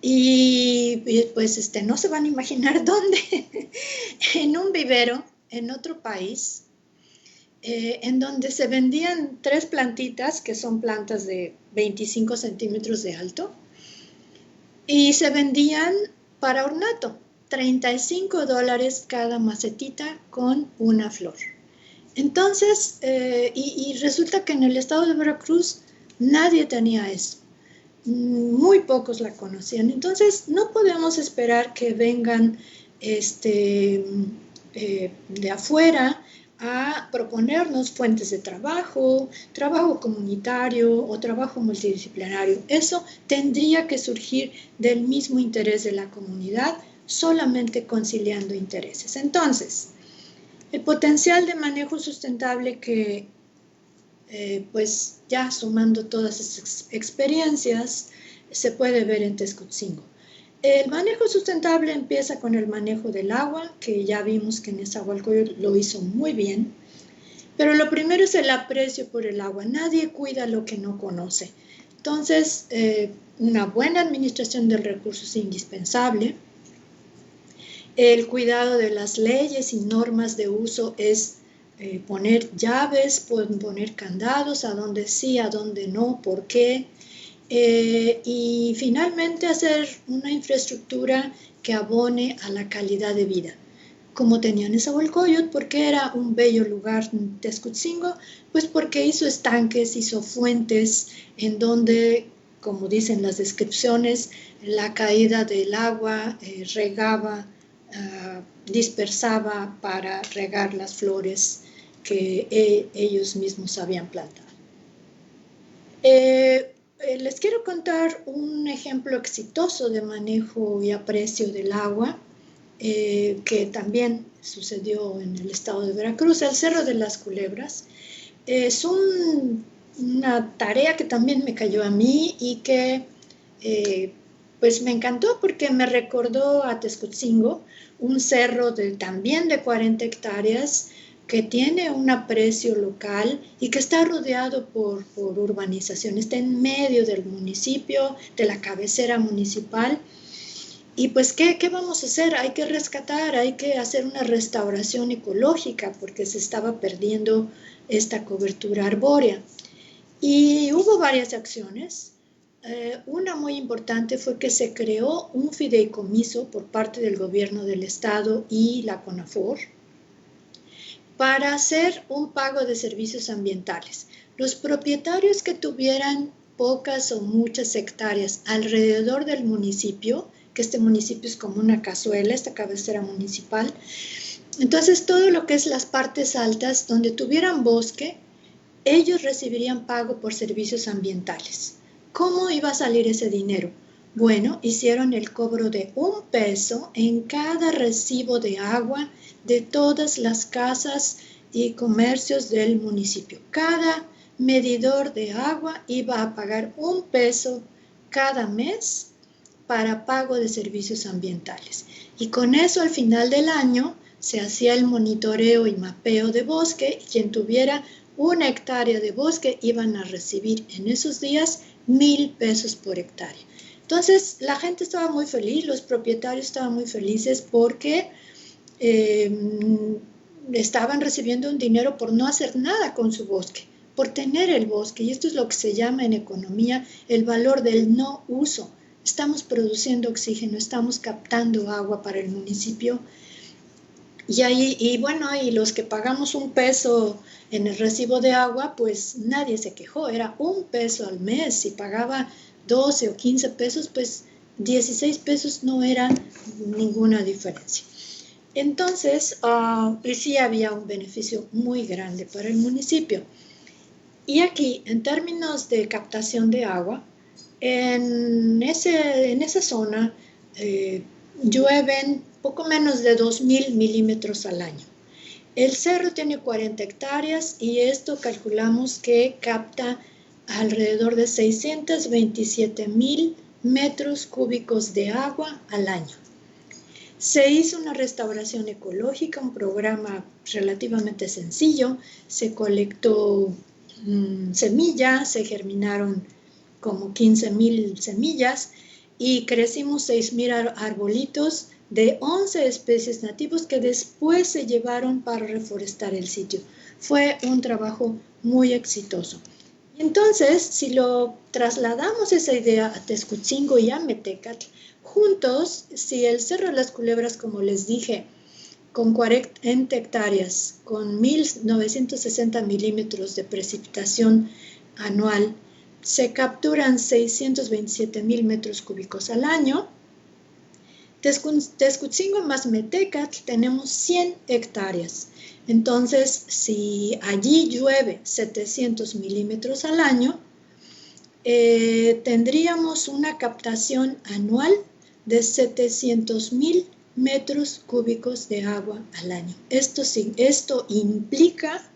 [SPEAKER 3] y pues no se van a imaginar dónde, en un vivero en otro país, en donde se vendían 3 plantitas, que son plantas de 25 centímetros de alto, y se vendían para ornato, $35 cada macetita con una flor. Entonces, y resulta que en el estado de Veracruz nadie tenía eso. Muy pocos la conocían. Entonces, no podemos esperar que vengan de afuera a proponernos fuentes de trabajo, trabajo comunitario o trabajo multidisciplinario. Eso tendría que surgir del mismo interés de la comunidad, solamente conciliando intereses. Entonces, el potencial de manejo sustentable que pues ya sumando todas esas experiencias, se puede ver en Texcocingo. El manejo sustentable empieza con el manejo del agua, que ya vimos que Nezahualcóyotl lo hizo muy bien, pero lo primero es el aprecio por el agua. Nadie cuida lo que no conoce. Entonces, una buena administración del recurso es indispensable. El cuidado de las leyes y normas de uso es poner llaves, poner candados, a dónde sí, a dónde no, por qué. Y finalmente hacer una infraestructura que abone a la calidad de vida. Como tenía Nezahualcóyotl, porque era un bello lugar en Texcocingo, pues porque hizo estanques, hizo fuentes en donde, como dicen las descripciones, la caída del agua regaba, dispersaba para regar las flores que ellos mismos habían plantado. Les quiero contar un ejemplo exitoso de manejo y aprecio del agua que también sucedió en el estado de Veracruz, el Cerro de las Culebras. Es una tarea que también me cayó a mí y que pues me encantó porque me recordó a Texcocingo, un cerro también de 40 hectáreas, que tiene un aprecio local y que está rodeado por urbanización, está en medio del municipio, de la cabecera municipal. Y pues, ¿qué vamos a hacer? Hay que rescatar, hay que hacer una restauración ecológica porque se estaba perdiendo esta cobertura arbórea. Y hubo varias acciones. Una muy importante fue que se creó un fideicomiso por parte del gobierno del estado y la CONAFOR para hacer un pago de servicios ambientales. Los propietarios que tuvieran pocas o muchas hectáreas alrededor del municipio, que este municipio es como una cazuela, esta cabecera municipal, entonces todo lo que es las partes altas donde tuvieran bosque, ellos recibirían pago por servicios ambientales. ¿Cómo iba a salir ese dinero? Bueno, hicieron el cobro de $1 en cada recibo de agua de todas las casas y comercios del municipio. Cada medidor de agua iba a pagar 1 peso cada mes para pago de servicios ambientales. Y con eso al final del año se hacía el monitoreo y mapeo de bosque y quien tuviera 1 hectárea de bosque iban a recibir en esos días 1,000 pesos por hectárea. Entonces la gente estaba muy feliz, los propietarios estaban muy felices porque estaban recibiendo un dinero por no hacer nada con su bosque, por tener el bosque. Y esto es lo que se llama en economía el valor del no uso. Estamos produciendo oxígeno, estamos captando agua para el municipio. Y bueno, y los que pagamos 1 peso en el recibo de agua, pues nadie se quejó, era 1 peso al mes. Si pagaba 12 o 15 pesos, pues 16 pesos no era ninguna diferencia. Entonces, y sí había un beneficio muy grande para el municipio. Y aquí, en términos de captación de agua, en esa zona llueven poco menos de 2,000 milímetros al año. El cerro tiene 40 hectáreas y esto calculamos que capta alrededor de 627,000 metros cúbicos de agua al año. Se hizo una restauración ecológica, un programa relativamente sencillo, se colectó semillas, se germinaron como 15,000 semillas y crecimos 6,000 arbolitos de 11 especies nativas que después se llevaron para reforestar el sitio. Fue un trabajo muy exitoso. Y entonces, si lo trasladamos esa idea a Texcoatzingo y a Metecatl, juntos, si el Cerro de las Culebras, como les dije, con 40 hectáreas, con 1,960 milímetros de precipitación anual, se capturan 627,000 metros cúbicos al año. Texcoatzingo más Metecatl tenemos 100 hectáreas. Entonces, si allí llueve 700 milímetros al año, tendríamos una captación anual de 700,000 metros cúbicos de agua al año. Esto implica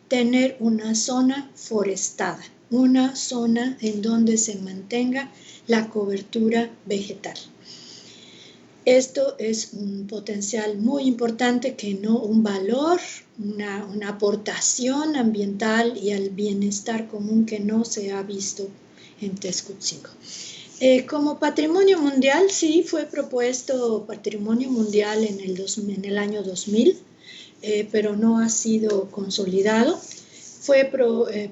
[SPEAKER 3] tener una zona forestada, una zona en donde se mantenga la cobertura vegetal. Esto es un potencial muy importante, que no un valor, una aportación ambiental y al bienestar común que no se ha visto en Texcoatzingo. Como patrimonio mundial, sí fue propuesto patrimonio mundial en el año 2000, pero no ha sido consolidado. Fue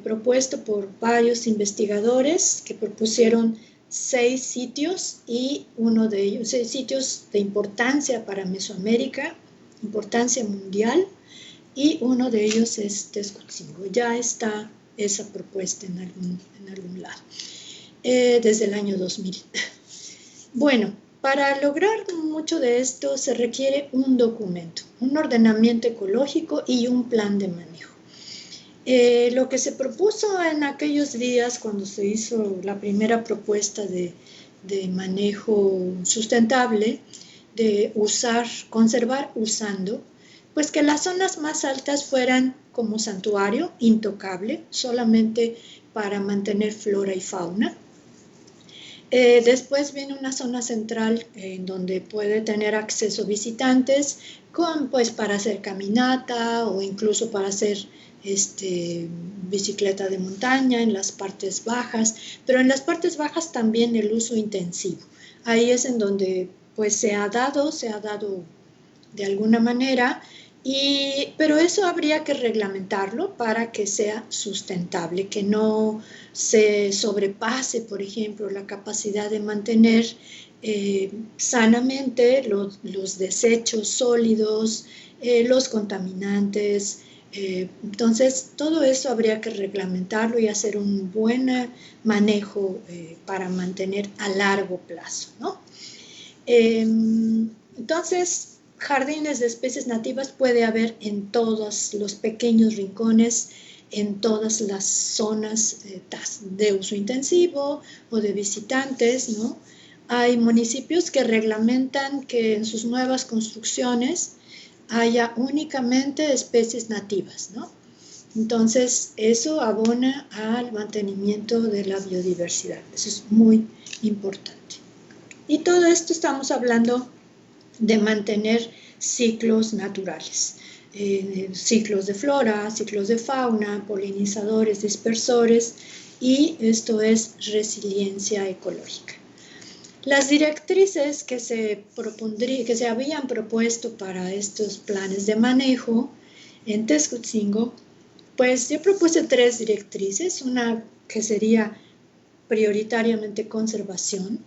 [SPEAKER 3] propuesto por varios investigadores que propusieron 6 sitios y 6 sitios de importancia para Mesoamérica, importancia mundial, y uno de ellos es Texcoatzingo. Ya está esa propuesta en algún lado, desde el año 2000. Bueno, para lograr mucho de esto se requiere un documento, un ordenamiento ecológico y un plan de manejo. Lo que se propuso en aquellos días cuando se hizo la primera propuesta de manejo sustentable, de conservar usando, pues que las zonas más altas fueran como santuario, intocable, solamente para mantener flora y fauna. Después viene una zona central en donde puede tener acceso visitantes pues para hacer caminata o incluso para hacer bicicleta de montaña en las partes bajas, pero en las partes bajas también el uso intensivo. Ahí es en donde pues se ha dado de alguna manera, pero eso habría que reglamentarlo para que sea sustentable, que no se sobrepase, por ejemplo, la capacidad de mantener sanamente los desechos sólidos, los contaminantes. Entonces, todo eso habría que reglamentarlo y hacer un buen manejo para mantener a largo plazo, ¿no? Entonces, jardines de especies nativas puede haber en todos los pequeños rincones, en todas las zonas de uso intensivo o de visitantes, ¿no? Hay municipios que reglamentan que en sus nuevas construcciones haya únicamente especies nativas, ¿no? Entonces, eso abona al mantenimiento de la biodiversidad. Eso es muy importante. Y todo esto estamos hablando de mantener ciclos naturales. Ciclos de flora, ciclos de fauna, polinizadores, dispersores, y esto es resiliencia ecológica. Las directrices que se habían propuesto para estos planes de manejo en Texcoco, pues yo propuse 3 directrices, una que sería prioritariamente conservación,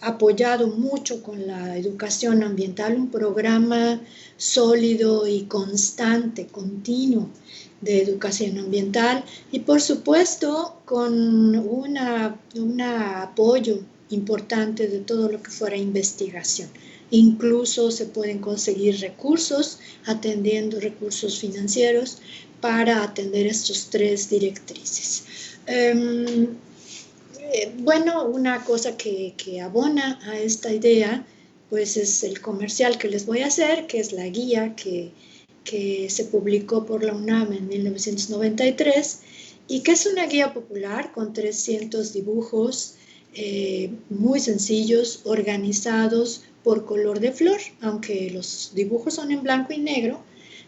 [SPEAKER 3] apoyado mucho con la educación ambiental, un programa sólido y constante, continuo de educación ambiental, y por supuesto con un apoyo importante de todo lo que fuera investigación. Incluso se pueden conseguir recursos, atendiendo recursos financieros para atender estos 3 directrices. Bueno, una cosa que abona a esta idea, pues es el comercial que les voy a hacer, que es la guía que se publicó por la UNAM en 1993 y que es una guía popular con 300 dibujos muy sencillos, organizados por color de flor, aunque los dibujos son en blanco y negro,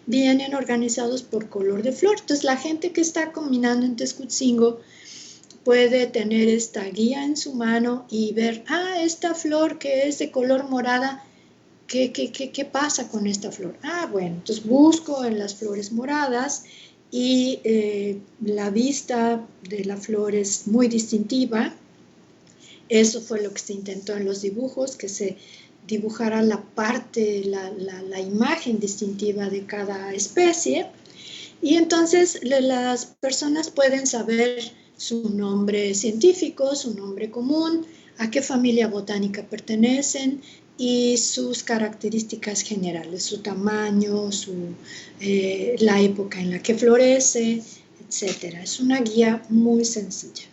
[SPEAKER 3] vienen organizados por color de flor. Entonces la gente que está caminando en Texcoco puede tener esta guía en su mano y ver, esta flor que es de color morada, ¿qué pasa con esta flor? Bueno, entonces busco en las flores moradas y la vista de la flor es muy distintiva. Eso fue lo que se intentó en los dibujos, que se dibujara la imagen distintiva de cada especie. Y entonces las personas pueden saber su nombre científico, su nombre común, a qué familia botánica pertenecen y sus características generales, su tamaño, la época en la que florece, etc. Es una guía muy sencilla.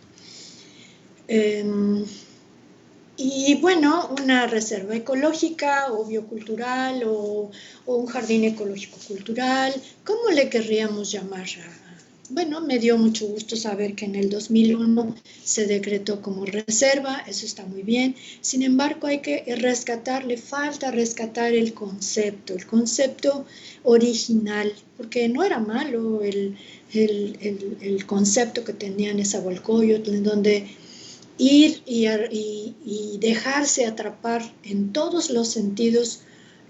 [SPEAKER 3] Y bueno, una reserva ecológica o biocultural o un jardín ecológico-cultural, ¿cómo le querríamos llamar? Bueno, me dio mucho gusto saber que en el 2001 se decretó como reserva, eso está muy bien. Sin embargo, hay que le falta rescatar el concepto original, porque no era malo el concepto que tenía Nezahualcóyotl, en donde ir y dejarse atrapar en todos los sentidos,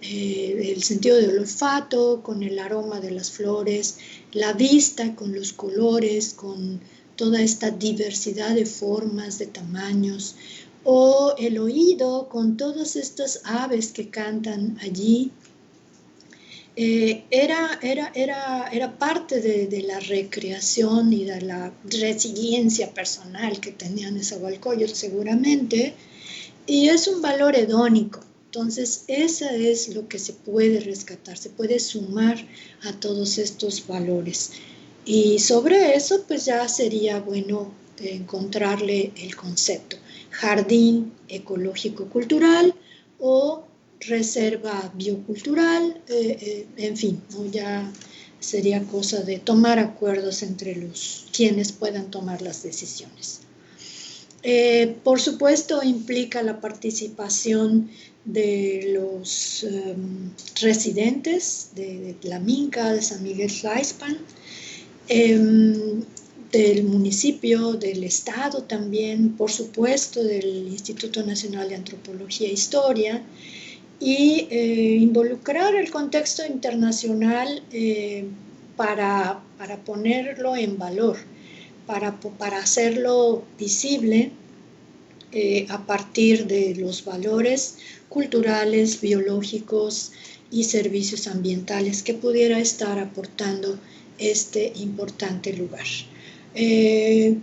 [SPEAKER 3] el sentido del olfato, con el aroma de las flores, la vista con los colores, con toda esta diversidad de formas, de tamaños, o el oído con todas estas aves que cantan allí. Era parte de la recreación y de la resiliencia personal que tenía Nezahualcóyotl seguramente, y es un valor hedónico. Entonces, eso es lo que se puede rescatar, se puede sumar a todos estos valores. Y sobre eso, pues ya sería bueno encontrarle el concepto. Jardín ecológico-cultural o reserva biocultural, en fin, ¿no? Ya sería cosa de tomar acuerdos entre quienes puedan tomar las decisiones. Por supuesto, implica la participación de los residentes de la Minca, de San Miguel Tlaixpan, del municipio, del estado también, por supuesto, del Instituto Nacional de Antropología e Historia, y involucrar el contexto internacional para ponerlo en valor, para hacerlo visible a partir de los valores culturales, biológicos y servicios ambientales que pudiera estar aportando este importante lugar.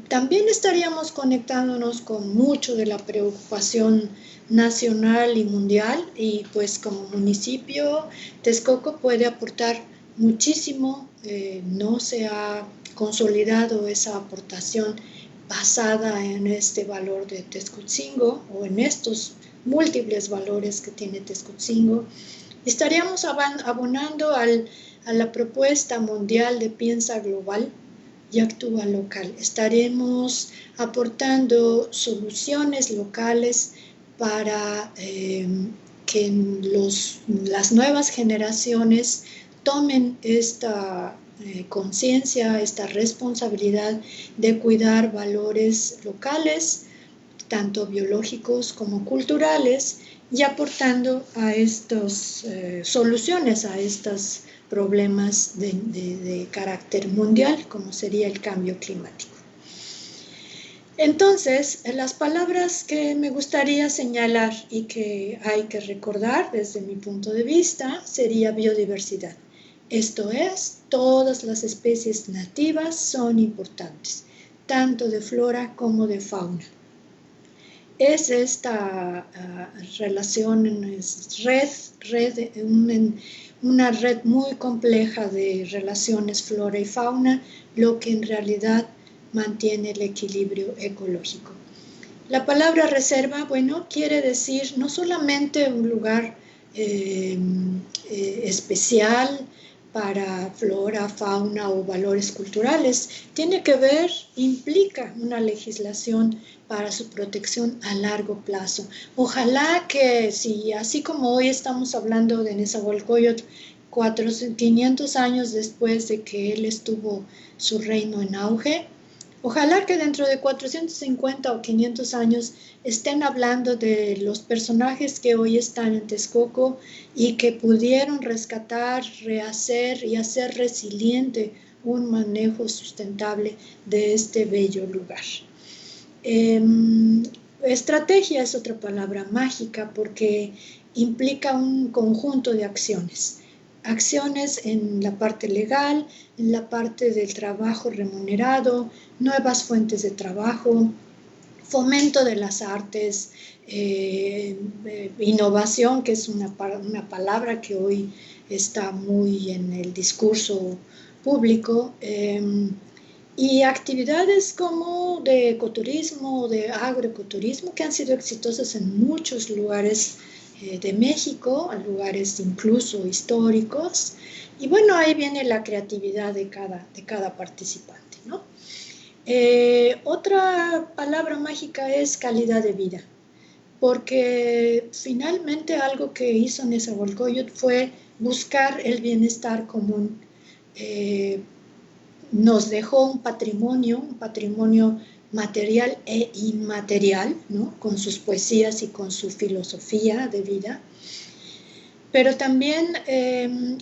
[SPEAKER 3] También estaríamos conectándonos con mucho de la preocupación nacional y mundial, y pues como municipio Texcoco puede aportar muchísimo. No se ha consolidado esa aportación basada en este valor de Texcoco o en estos múltiples valores que tiene Texcoco. Estaríamos abonando al a la propuesta mundial de Piensa Global y Actúa Local. Estaremos aportando soluciones locales para que las nuevas generaciones tomen esta conciencia, esta responsabilidad de cuidar valores locales, tanto biológicos como culturales, y aportando a estas soluciones a estos problemas de carácter mundial, como sería el cambio climático. Entonces, las palabras que me gustaría señalar y que hay que recordar desde mi punto de vista sería biodiversidad. Esto es, todas las especies nativas son importantes, tanto de flora como de fauna. Es esta relación, una red muy compleja de relaciones flora y fauna, lo que en realidad mantiene el equilibrio ecológico. La palabra reserva, bueno, quiere decir no solamente un lugar especial para flora, fauna o valores culturales, tiene que ver, implica una legislación para su protección a largo plazo. Ojalá que si así como hoy estamos hablando de Nezahualcóyotl, 500 años después de que él estuvo su reino en auge, ojalá que dentro de 450 o 500 años estén hablando de los personajes que hoy están en Texcoco y que pudieron rescatar, rehacer y hacer resiliente un manejo sustentable de este bello lugar. Estrategia es otra palabra mágica porque implica un conjunto de acciones. Acciones en la parte legal, en la parte del trabajo remunerado, nuevas fuentes de trabajo, fomento de las artes, innovación, que es una palabra que hoy está muy en el discurso público, y actividades como de ecoturismo, de agroecoturismo, que han sido exitosas en muchos lugares de México, a lugares incluso históricos, y bueno, ahí viene la creatividad de cada participante, ¿no? Otra palabra mágica es calidad de vida, porque finalmente algo que hizo Nezahualcóyotl fue buscar el bienestar común. Nos dejó un patrimonio material e inmaterial, ¿no? Con sus poesías y con su filosofía de vida. Pero también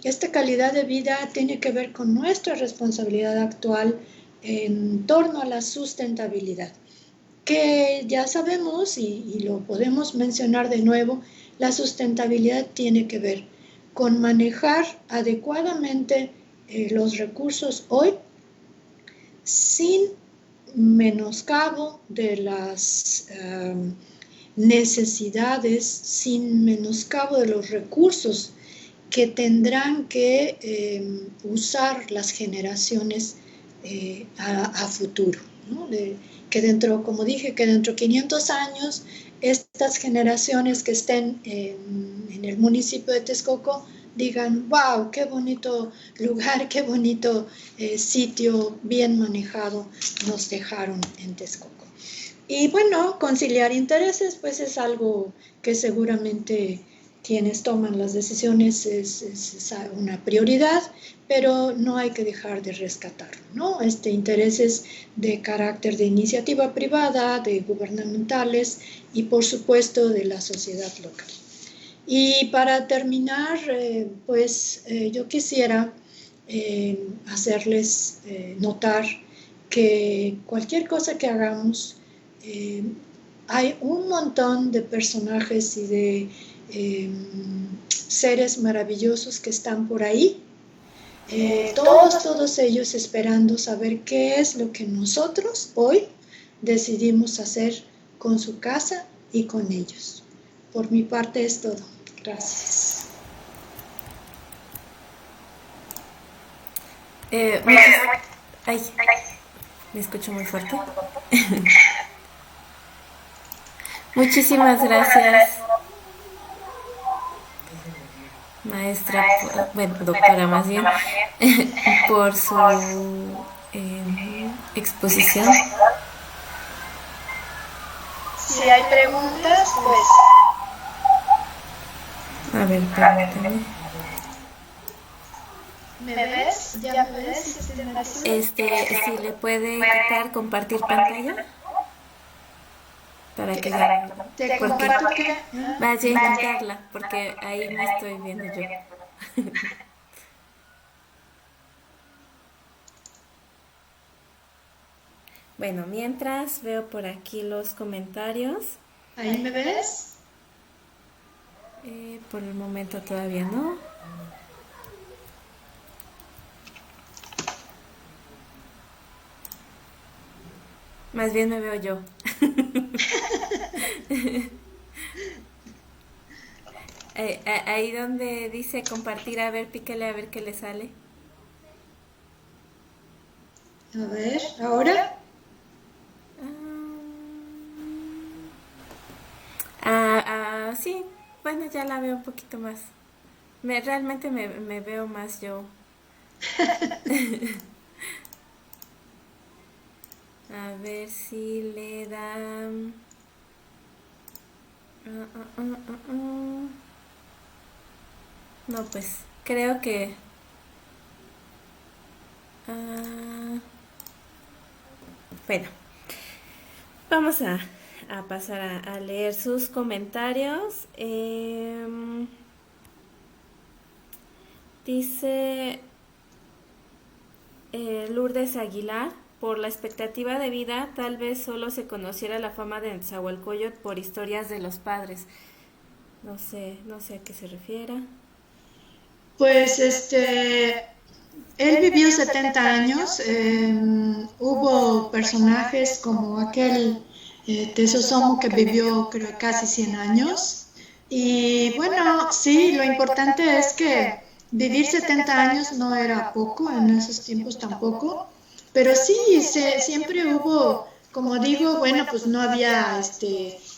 [SPEAKER 3] esta calidad de vida tiene que ver con nuestra responsabilidad actual en torno a la sustentabilidad, que ya sabemos y lo podemos mencionar de nuevo, la sustentabilidad tiene que ver con manejar adecuadamente los recursos hoy sin menoscabo de las necesidades, sin menoscabo de los recursos que tendrán que usar las generaciones a futuro, ¿no? Que dentro, como dije, que dentro de 500 años estas generaciones que estén en el municipio de Texcoco digan, wow, qué bonito lugar, qué bonito sitio bien manejado nos dejaron en Texcoco. Y bueno, conciliar intereses pues es algo que seguramente quienes toman las decisiones es una prioridad, pero no hay que dejar de rescatarlo, ¿no? Intereses de carácter de iniciativa privada, de gubernamentales y por supuesto de la sociedad local. Y para terminar, yo quisiera hacerles notar que cualquier cosa que hagamos, hay un montón de personajes y de seres maravillosos que están por ahí, todos ellos esperando saber qué es lo que nosotros hoy decidimos hacer con su casa y con ellos. Por mi parte es todo. Gracias.
[SPEAKER 1] Ay, me escucho muy fuerte. Muchísimas gracias. maestra, bueno, doctora más bien, por su exposición.
[SPEAKER 2] Si hay preguntas, pues...
[SPEAKER 1] A ver, permítame.
[SPEAKER 2] ¿Me ves? ¿Ya me ves?
[SPEAKER 1] Si le puede quitar compartir pantalla para que ya...
[SPEAKER 2] ¿Te
[SPEAKER 1] Porque
[SPEAKER 2] comparto qué?
[SPEAKER 1] vaya a quitarla, porque ahí me estoy viendo yo. Bueno, mientras veo por aquí los comentarios.
[SPEAKER 2] ¿Ahí me ves?
[SPEAKER 1] Por el momento todavía no. Más bien me veo yo. Ahí donde dice compartir, a ver, píquele a ver qué le sale.
[SPEAKER 3] A ver, ¿ahora?
[SPEAKER 1] Sí, bueno, ya la veo un poquito más. Realmente me veo más yo. A ver si le da... No, pues creo que... Bueno, vamos a pasar a leer sus comentarios. Dice Lourdes Aguilar: por la expectativa de vida, tal vez solo se conociera la fama de Nezahualcóyotl por historias de los padres. No sé a qué se refiera.
[SPEAKER 3] Pues él vivió 70 años, hubo personajes como aquel Tesosomo que vivió creo casi 100 años, y bueno, sí, lo importante es que vivir 70 años no era poco, en esos tiempos tampoco, pero sí, siempre hubo, como digo, bueno, pues no había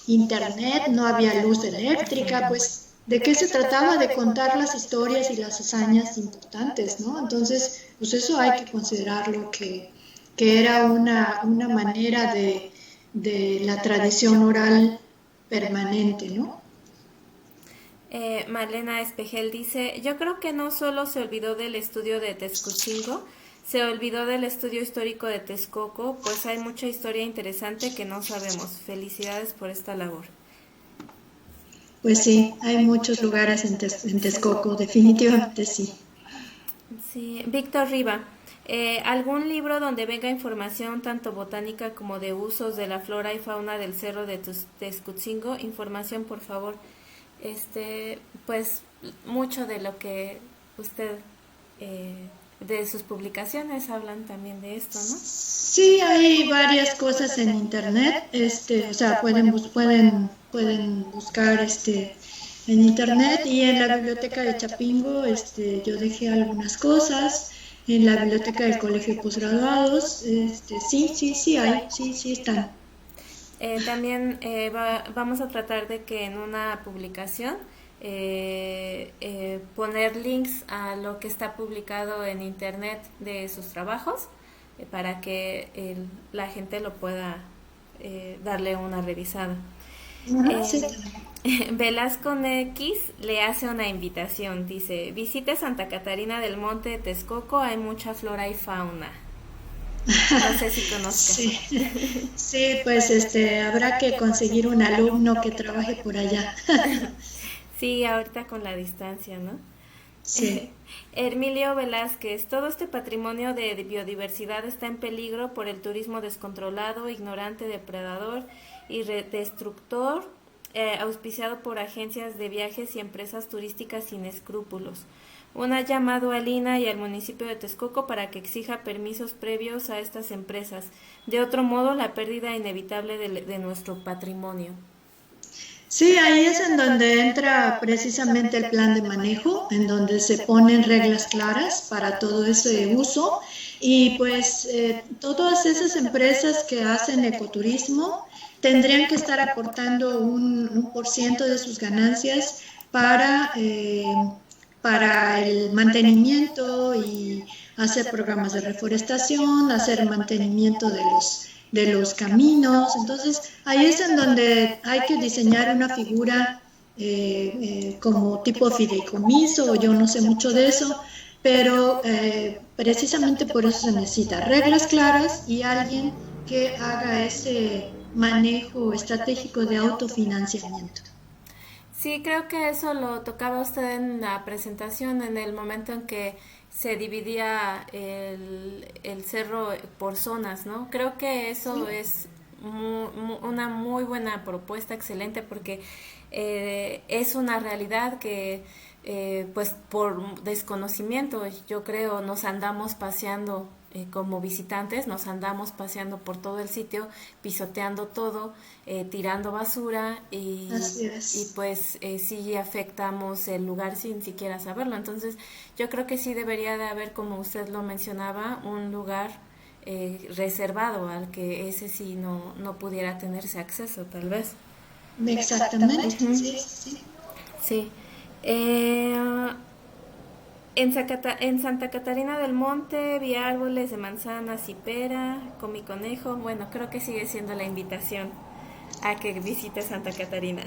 [SPEAKER 3] internet, no había luz eléctrica, pues ¿de qué se trataba? De contar las historias y las hazañas importantes, ¿no? Entonces, pues eso hay que considerarlo, que era una manera de la tradición oral permanente, ¿no?
[SPEAKER 1] Marlena Espejel dice: yo creo que no solo se olvidó del estudio de Texcoco, se olvidó del estudio histórico de Texcoco, pues hay mucha historia interesante que no sabemos. Felicidades por esta labor.
[SPEAKER 3] Pues sí, hay muchos lugares en Texcoco, definitivamente sí.
[SPEAKER 1] Sí, Víctor Riva: ¿algún libro donde venga información tanto botánica como de usos de la flora y fauna del cerro de Texcoco? Información, por favor. Pues mucho de lo que usted de sus publicaciones hablan también de esto, ¿no?
[SPEAKER 3] Sí, hay varias cosas en internet, o sea, pueden buscar en internet, y en la biblioteca de Chapingo yo dejé algunas cosas, en la biblioteca del Colegio de Posgraduados, sí hay, sí están.
[SPEAKER 1] También vamos a tratar de que en una publicación poner links a lo que está publicado en internet de sus trabajos, para que la gente lo pueda darle una revisada.
[SPEAKER 3] Sí.
[SPEAKER 1] Velasco X le hace una invitación, dice: visite Santa Catarina del Monte de Texcoco, hay mucha flora y fauna. No sé si conozcas.
[SPEAKER 3] Sí, pues habrá que conseguir un alumno que trabaje por allá.
[SPEAKER 1] Sí, ahorita con la distancia, ¿no?
[SPEAKER 3] Sí.
[SPEAKER 1] Emilio Velázquez: todo este patrimonio de biodiversidad está en peligro por el turismo descontrolado, ignorante, depredador y destructor, auspiciado por agencias de viajes y empresas turísticas sin escrúpulos. Un llamado al INAH y al municipio de Texcoco para que exija permisos previos a estas empresas. De otro modo, la pérdida inevitable de nuestro patrimonio.
[SPEAKER 3] Sí, ahí es en donde entra precisamente el plan de manejo, en donde se ponen reglas claras para todo ese uso, y pues todas esas empresas que hacen ecoturismo tendrían que estar aportando un % de sus ganancias para para el mantenimiento y hacer programas de reforestación, hacer mantenimiento de los caminos. Entonces, ahí es en donde hay que diseñar una figura como tipo fideicomiso, o yo no sé mucho de eso, pero precisamente por eso se necesita reglas claras y alguien que haga ese manejo estratégico de autofinanciamiento.
[SPEAKER 1] Sí, creo que eso lo tocaba usted en la presentación, en el momento en que se dividía el cerro por zonas, ¿no? Creo que eso es una muy buena propuesta, excelente, porque es una realidad que pues por desconocimiento, yo creo, nos andamos paseando como visitantes, nos andamos paseando por todo el sitio, pisoteando todo, tirando basura y pues sí afectamos el lugar sin siquiera saberlo. Entonces yo creo que sí debería de haber, como usted lo mencionaba, un lugar reservado al que ese sí no pudiera tenerse acceso, tal vez.
[SPEAKER 3] Exactamente, sí.
[SPEAKER 1] Sí. En Santa Catarina del Monte vi árboles de manzanas y pera, comí conejo. Bueno, creo que sigue siendo la invitación a que visite Santa Catarina.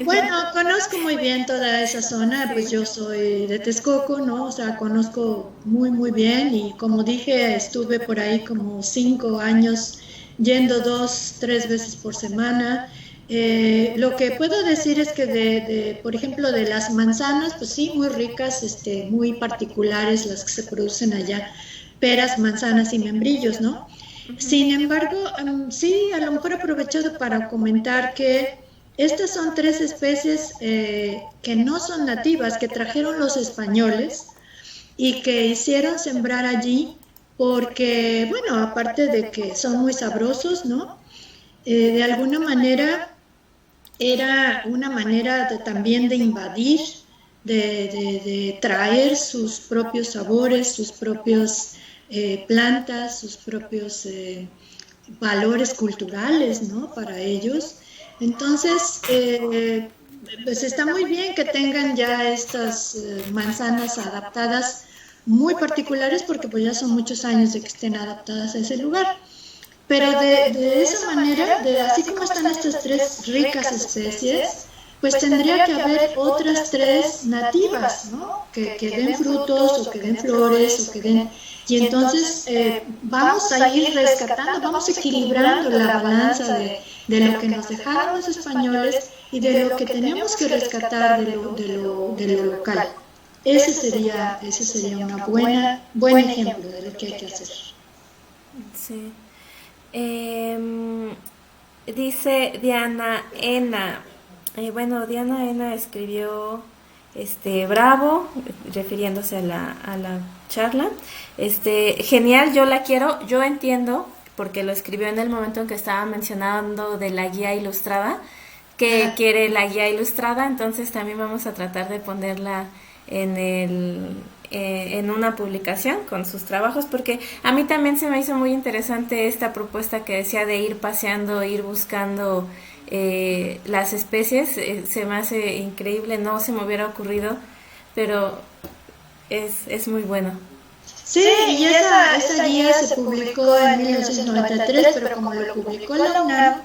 [SPEAKER 3] Bueno, conozco muy bien toda esa zona, pues yo soy de Texcoco, ¿no? O sea, conozco muy bien y como dije, estuve por ahí como 5 años yendo 2, 3 veces por semana. Lo que puedo decir es que por ejemplo, de las manzanas, pues sí, muy ricas, muy particulares las que se producen allá, peras, manzanas y membrillos, ¿no? Sin embargo, sí, a lo mejor he aprovechado para comentar que estas son 3 especies que no son nativas, que trajeron los españoles y que hicieron sembrar allí porque, bueno, aparte de que son muy sabrosos, ¿no? De alguna manera era una manera también de invadir, de traer sus propios sabores, sus propias plantas, sus propios valores culturales, ¿no? Para ellos. Entonces, pues está muy bien que tengan ya estas manzanas adaptadas muy particulares porque pues ya son muchos años de que estén adaptadas a ese lugar. Pero de esa manera, así como están estas 3 ricas especies, pues tendría que haber otras 3 nativas, ¿no? Que den frutos o que den flores o que den... Y entonces vamos a ir rescatando, vamos equilibrando la balanza de lo que nos dejaron los españoles y de lo que tenemos que rescatar de lo local. Ese sería una buen ejemplo de lo que hay que hacer.
[SPEAKER 1] Sí. Dice Diana Ena, Diana Ena escribió bravo, refiriéndose a la charla. Genial, yo la quiero, yo entiendo, porque lo escribió en el momento en que estaba mencionando de la guía ilustrada, que quiere la guía ilustrada, entonces también vamos a tratar de ponerla en una publicación con sus trabajos, porque a mí también se me hizo muy interesante esta propuesta que decía de ir paseando, ir buscando las especies. Se me hace increíble, no se me hubiera ocurrido, pero es muy bueno.
[SPEAKER 3] Sí, y esa guía se publicó en 1993, pero como lo publicó la UNAM,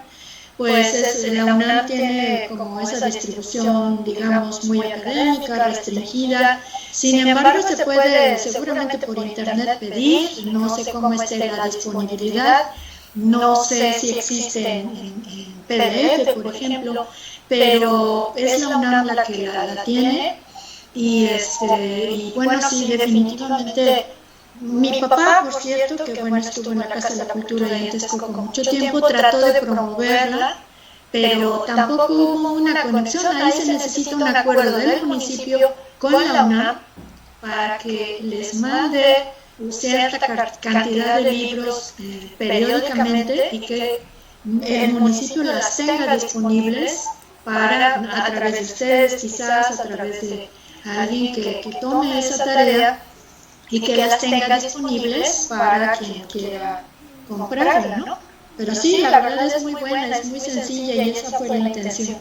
[SPEAKER 3] pues la UNAM tiene como esa distribución, digamos, muy académica, restringida. Sin embargo, se puede seguramente por internet pedir, no sé cómo esté la disponibilidad, no sé si existe en PDF, por ejemplo, pero es la UNAM la que la tiene. Y bueno, sí, definitivamente. Mi papá, por cierto, que bueno, estuvo en la Casa de la Cultura de Texcoco mucho tiempo, trató de promoverla, pero tampoco hubo una conexión. Ahí se necesita un acuerdo del municipio con la UNAM para que les mande cierta cantidad de libros periódicamente y que el municipio las tenga disponibles para, a través de ustedes, quizás a través de alguien que tome esa tarea y que las tenga disponibles para quien quiera comprarla, ¿no? Pero sí, la verdad es muy buena, es muy sencilla y esa fue la intención.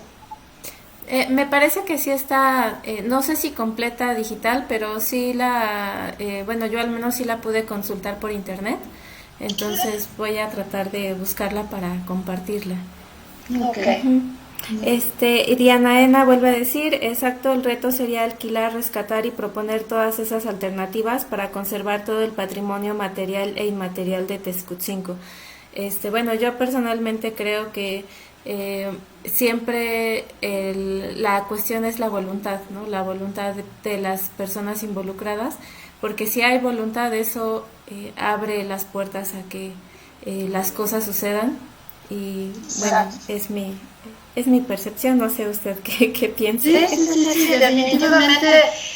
[SPEAKER 1] Me parece que sí está, no sé si completa digital, pero sí bueno, yo al menos sí la pude consultar por internet, entonces voy a tratar de buscarla para compartirla.
[SPEAKER 2] Ok.
[SPEAKER 1] Ujú. Y Diana Ena vuelve a decir, exacto, el reto sería alquilar, rescatar y proponer todas esas alternativas para conservar todo el patrimonio material e inmaterial de Texcoco. Bueno, yo personalmente creo que siempre la cuestión es la voluntad, ¿no? La voluntad de las personas involucradas, porque si hay voluntad, eso abre las puertas a que las cosas sucedan. Y bueno, es mi percepción, no sé usted qué piensa.
[SPEAKER 2] Sí, definitivamente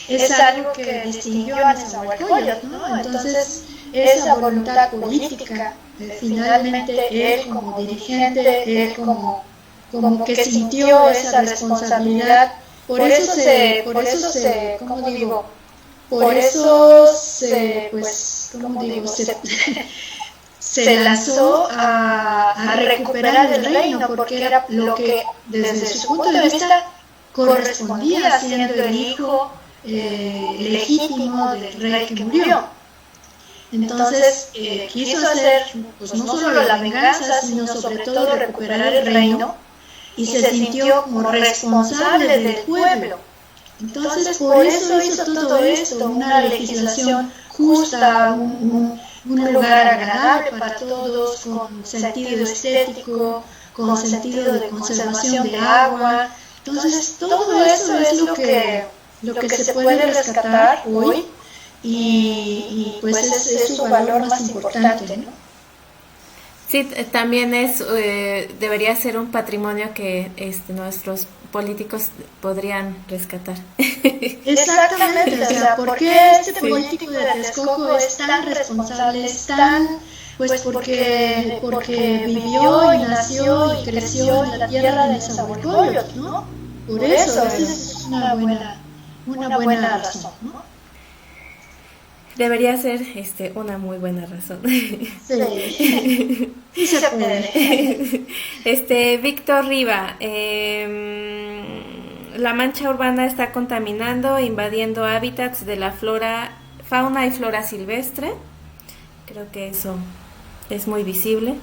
[SPEAKER 2] es algo que distinguió a Nezahualcóyotl, ¿no? Entonces, esa voluntad política, finalmente él como dirigente, él como que sintió esa responsabilidad, por eso se, ¿cómo digo? Por eso se, pues, ¿cómo digo? Se lanzó a recuperar el reino, porque era lo que desde su punto de vista correspondía, siendo el hijo legítimo del rey que murió. Entonces quiso hacer pues no solo la venganza, sino sobre todo recuperar el reino, y se sintió como responsable del pueblo. Entonces por eso hizo todo esto, una legislación justa, un lugar agradable para todos, con sentido estético, con sentido de conservación de agua. Entonces todo eso es lo que se puede rescatar hoy, y pues es su valor más importante, ¿no?
[SPEAKER 1] Sí, también debería ser un patrimonio que nuestros políticos podrían rescatar.
[SPEAKER 2] Exactamente, o sea, ¿por qué este político de Texcoco es tan responsable, es tan, pues porque vivió y nació y creció en la tierra de Nezahualcóyotl, ¿no? Por eso, esa es una buena razón, ¿no?
[SPEAKER 1] Debería ser una muy buena razón.
[SPEAKER 2] Sí, sí se puede.
[SPEAKER 1] Víctor Riva, la mancha urbana está contaminando e invadiendo hábitats de la fauna y flora silvestre. Creo que eso es muy visible.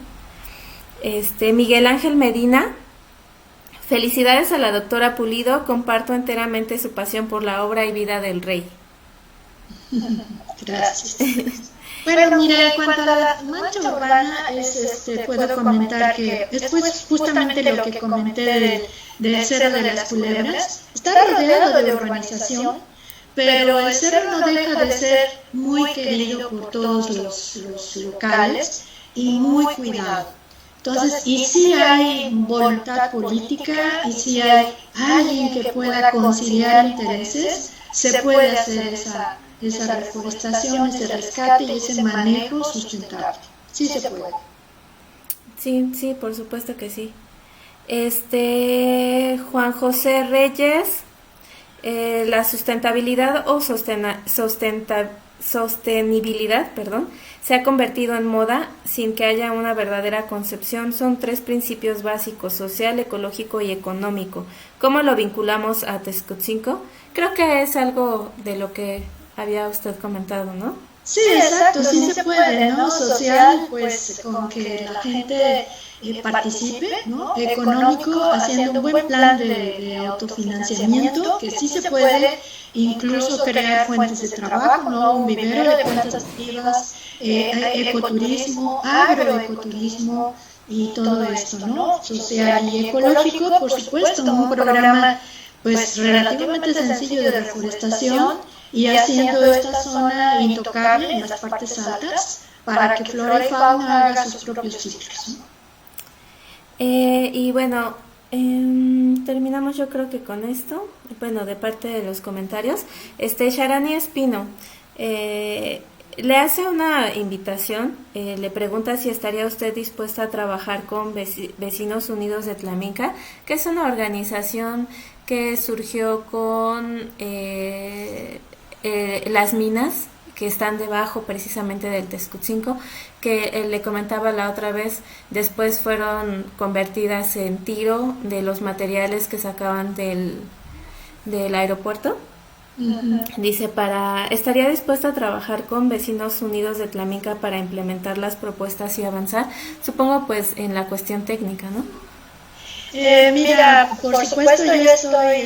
[SPEAKER 1] Miguel Ángel Medina, felicidades a la doctora Pulido, comparto enteramente su pasión por la obra y vida del rey.
[SPEAKER 2] Gracias. Bueno, mira, en cuanto a la mancha urbana, puedo comentar que después justamente lo que comenté del Cerro de las Culebras, está rodeado de urbanización, pero el cerro no deja de ser muy querido por todos los locales y muy cuidado. Entonces, y si hay voluntad política, y si hay alguien que pueda conciliar intereses, se puede hacer esa reforestación, ese rescate y ese manejo sustentable. Sí se puede.
[SPEAKER 1] Sí, por supuesto que sí. Juan José Reyes, la sustentabilidad o sostenibilidad, se ha convertido en moda sin que haya una verdadera concepción. Son 3 principios básicos: social, ecológico y económico. ¿Cómo lo vinculamos a Texcoco? Creo que es algo de lo que había usted comentado, ¿no?
[SPEAKER 2] Sí, exacto, sí se puede, ¿no? Social, pues con que la gente participe, ¿no? Económico, haciendo un buen plan de autofinanciamiento, que sí se puede, incluso crear fuentes de trabajo, ¿no? Un vivero de plantas activas, ecoturismo, agroecoturismo y todo esto, ¿no? Social y ecológico, por supuesto, un programa pues relativamente sencillo de reforestación, y haciendo esta zona intocable en las partes altas para que flora y fauna haga sus propios ciclos, ¿no?
[SPEAKER 1] Y bueno, terminamos yo creo que con esto, bueno, de parte de los comentarios. Sharani Espino le hace una invitación, le pregunta si estaría usted dispuesta a trabajar con Vecinos Unidos de Tlaminca, que es una organización que surgió con las minas que están debajo precisamente del Texcoco, que le comentaba la otra vez, después fueron convertidas en tiro de los materiales que sacaban del aeropuerto. Dice, estaría dispuesta a trabajar con Vecinos Unidos de Tlaminca para implementar las propuestas y avanzar, supongo pues en la cuestión técnica, ¿no?
[SPEAKER 2] Mira, por supuesto yo estoy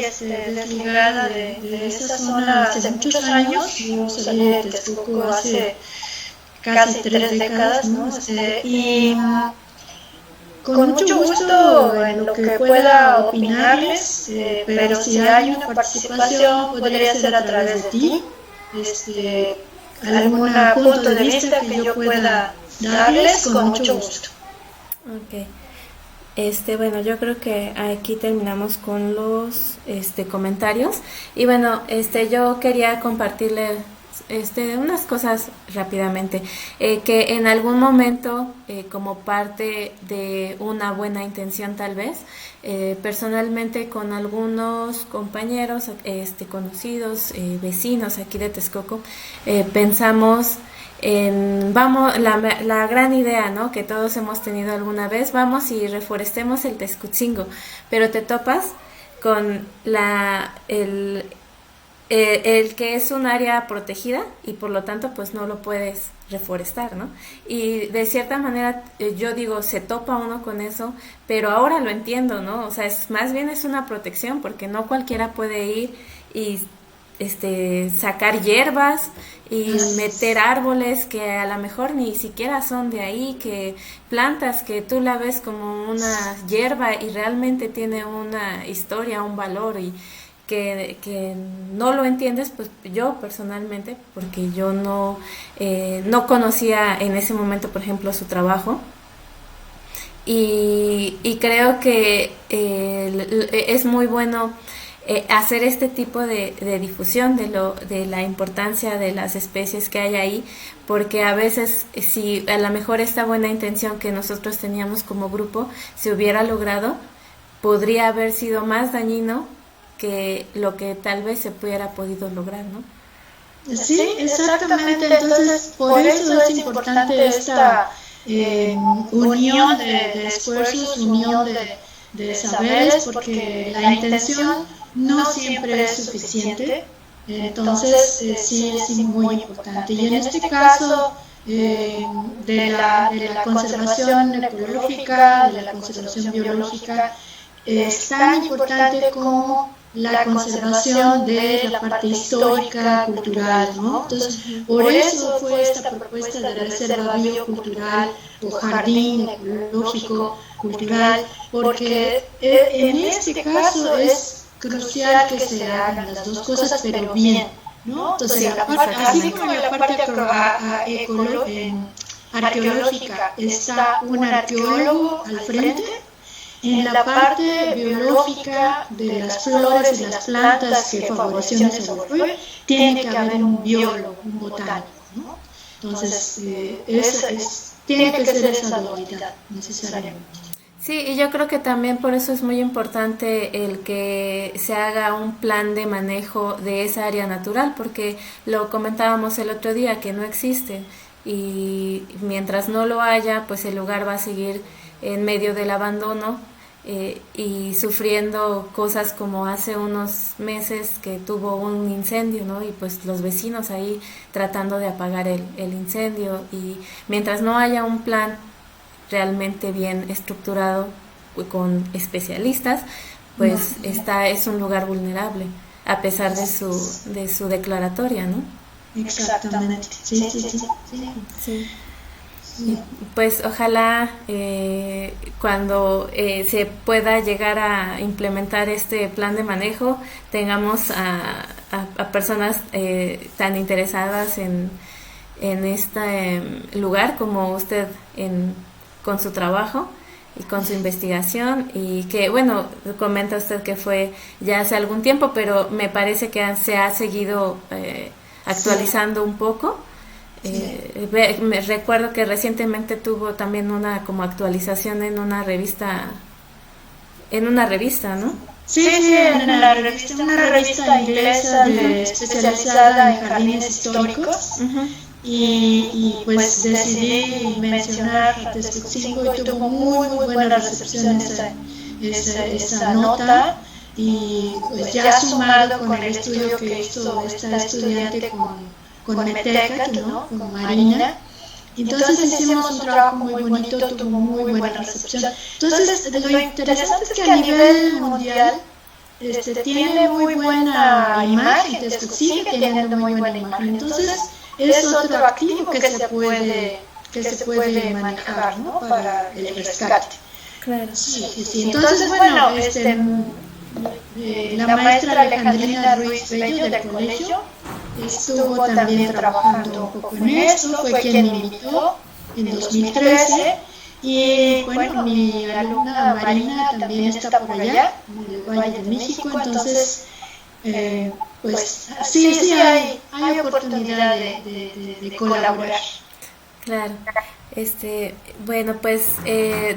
[SPEAKER 2] desligada de esa zona hace muchos años. Yo salí de Texcoco hace casi 3 décadas, ¿no? Y con mucho gusto en lo que pueda opinarles, pero si hay una participación podría ser a través de ti, algún punto de vista que yo pueda darles con mucho gusto.
[SPEAKER 1] Okay. Bueno, yo creo que aquí terminamos con los comentarios y bueno, yo quería compartirle unas cosas rápidamente, que en algún momento, como parte de una buena intención tal vez, personalmente con algunos compañeros, conocidos, vecinos aquí de Texcoco, pensamos la gran idea, ¿no?, que todos hemos tenido alguna vez, vamos y reforestemos el Texcoco, pero te topas con el que es un área protegida y por lo tanto pues no lo puedes reforestar, ¿no? Y de cierta manera yo digo, se topa uno con eso, pero ahora lo entiendo, ¿no? O sea, más bien es una protección porque no cualquiera puede ir y sacar hierbas y meter árboles que a lo mejor ni siquiera son de ahí, que plantas que tú la ves como una hierba y realmente tiene una historia, un valor, y que no lo entiendes, pues yo personalmente, porque yo no conocía en ese momento, por ejemplo, su trabajo, y creo que es muy bueno hacer este tipo de difusión de la importancia de las especies que hay ahí, porque a veces si a lo mejor esta buena intención que nosotros teníamos como grupo se hubiera logrado, podría haber sido más dañino que lo que tal vez se hubiera podido lograr, ¿no?
[SPEAKER 3] Sí, exactamente. Entonces, por eso es importante esta unión de esfuerzos, unión de saberes, porque la intención no siempre es suficiente. Entonces, sí es muy importante. Y en este caso de la conservación ecológica, de la conservación biológica, es tan importante como la conservación de la parte histórica, cultural, ¿no? Entonces, por eso fue esta propuesta de reserva biocultural o jardín ecológico cultural, porque en este caso es crucial que se hagan las dos cosas, pero bien, ¿no? Entonces, así como en la parte arqueológica está un arqueólogo al frente, en la parte biológica de las flores y las plantas que favorecen ese desarrollo, tiene que haber un biólogo, un botánico, ¿no? Entonces, tiene que ser esa dualidad necesariamente.
[SPEAKER 1] Sí, y yo creo que también por eso es muy importante el que se haga un plan de manejo de esa área natural, porque lo comentábamos el otro día, que no existe, y mientras no lo haya, pues el lugar va a seguir en medio del abandono y sufriendo cosas como hace unos meses que tuvo un incendio, ¿no? Y pues los vecinos ahí tratando de apagar el incendio, y mientras no haya un plan realmente bien estructurado con especialistas, pues es un lugar vulnerable a pesar de su declaratoria, ¿no?
[SPEAKER 3] Exactamente. Sí.
[SPEAKER 1] Pues ojalá cuando se pueda llegar a implementar este plan de manejo tengamos a personas tan interesadas en este lugar como usted con su trabajo y con su investigación, y que bueno, comenta usted que fue ya hace algún tiempo, pero me parece que se ha seguido actualizando un poco. Me recuerdo que recientemente tuvo también una como actualización en una revista, ¿no?
[SPEAKER 3] Sí, en la revista, una revista inglesa especializada en jardines históricos. Y pues decidí mencionar a Texcoco y tuvo muy buena recepción esa nota, y pues ya sumado con el estudio que hizo esta estudiante con Meteca, ¿no? Con Marina. Entonces hicimos un trabajo muy bonito, tuvo muy buena recepción. Entonces lo interesante es que a nivel mundial tiene muy buena imagen, sigue teniendo muy buena imagen. Entonces es otro activo que se puede manejar, ¿no? Para el rescate.
[SPEAKER 1] Claro.
[SPEAKER 3] Sí. Entonces, bueno, la maestra Alejandrina Ruiz Bello del colegio estuvo también trabajando un poco en esto, fue quien me invitó en 2013, y bueno, mi alumna Marina también está por allá, en el Valle de México. Entonces pues sí hay oportunidad de colaborar.
[SPEAKER 1] Claro. Bueno, pues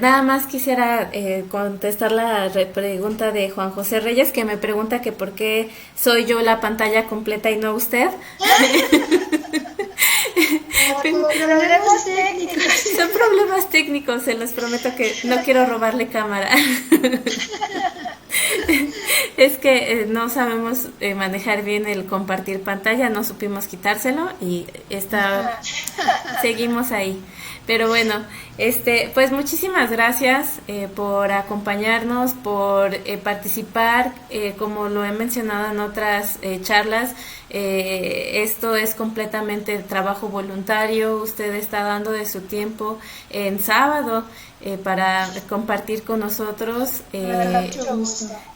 [SPEAKER 1] nada más quisiera contestar la pregunta de Juan José Reyes, que me pregunta que por qué soy yo la pantalla completa y no usted.
[SPEAKER 3] Problemas técnicos.
[SPEAKER 1] Son problemas técnicos, se los prometo que no quiero robarle cámara. Es que no sabemos manejar bien el compartir pantalla, no supimos quitárselo y seguimos ahí. Pero bueno, pues muchísimas gracias por acompañarnos, por participar, como lo he mencionado en otras charlas. Esto es completamente trabajo voluntario. Usted está dando de su tiempo en sábado para compartir con nosotros.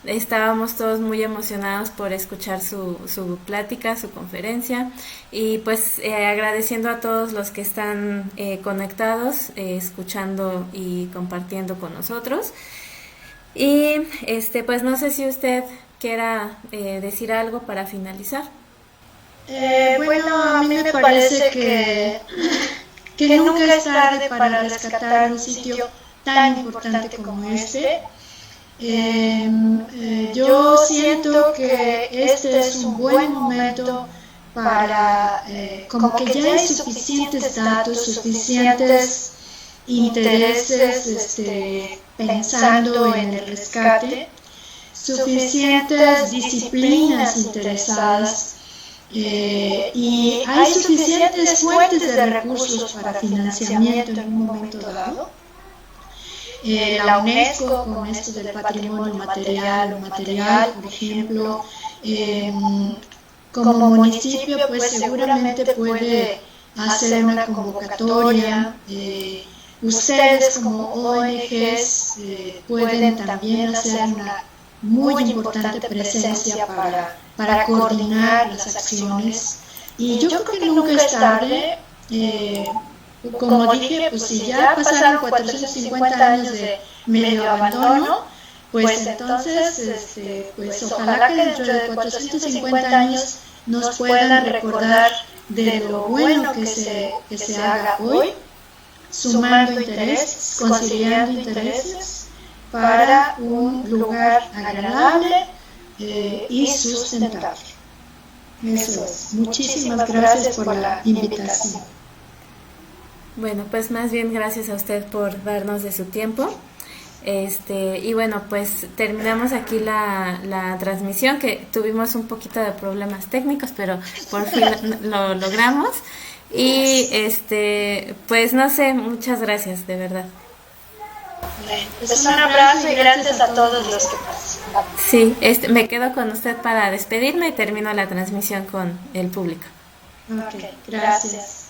[SPEAKER 1] Estábamos todos muy emocionados por escuchar su plática, su conferencia, y pues agradeciendo a todos los que están conectados, escuchando y compartiendo con nosotros. Y pues no sé si usted quiera decir algo para finalizar.
[SPEAKER 3] Bueno, a mí me parece que nunca es tarde para rescatar un sitio tan importante como este. Yo siento que este es un buen momento para, como que ya hay suficientes datos, suficientes intereses pensando en el rescate, suficientes disciplinas interesadas. Y hay suficientes fuentes de recursos para financiamiento en un momento dado. La UNESCO, con esto del patrimonio material, por ejemplo, como municipio, pues seguramente puede hacer una convocatoria. Ustedes como ONGs pueden también hacer una muy importante presencia para coordinar las acciones. Y yo creo que nunca es tarde. Como dije, pues si ya pasaron 450 años de medio abandono, pues entonces pues ojalá que dentro de 450 años nos puedan recordar de lo bueno que se haga hoy, sumando intereses, conciliando intereses para un lugar agradable y sustentable. Eso es. Muchísimas gracias por la invitación.
[SPEAKER 1] Bueno, pues más bien gracias a usted por darnos de su tiempo. Y bueno, pues terminamos aquí la transmisión, que tuvimos un poquito de problemas técnicos, pero por fin lo logramos. Y pues no sé, muchas gracias, de verdad.
[SPEAKER 2] Pues un abrazo y gracias a todos los que participaron.
[SPEAKER 1] Sí, me quedo con usted para despedirme y termino la transmisión con el público.
[SPEAKER 3] Ok, gracias.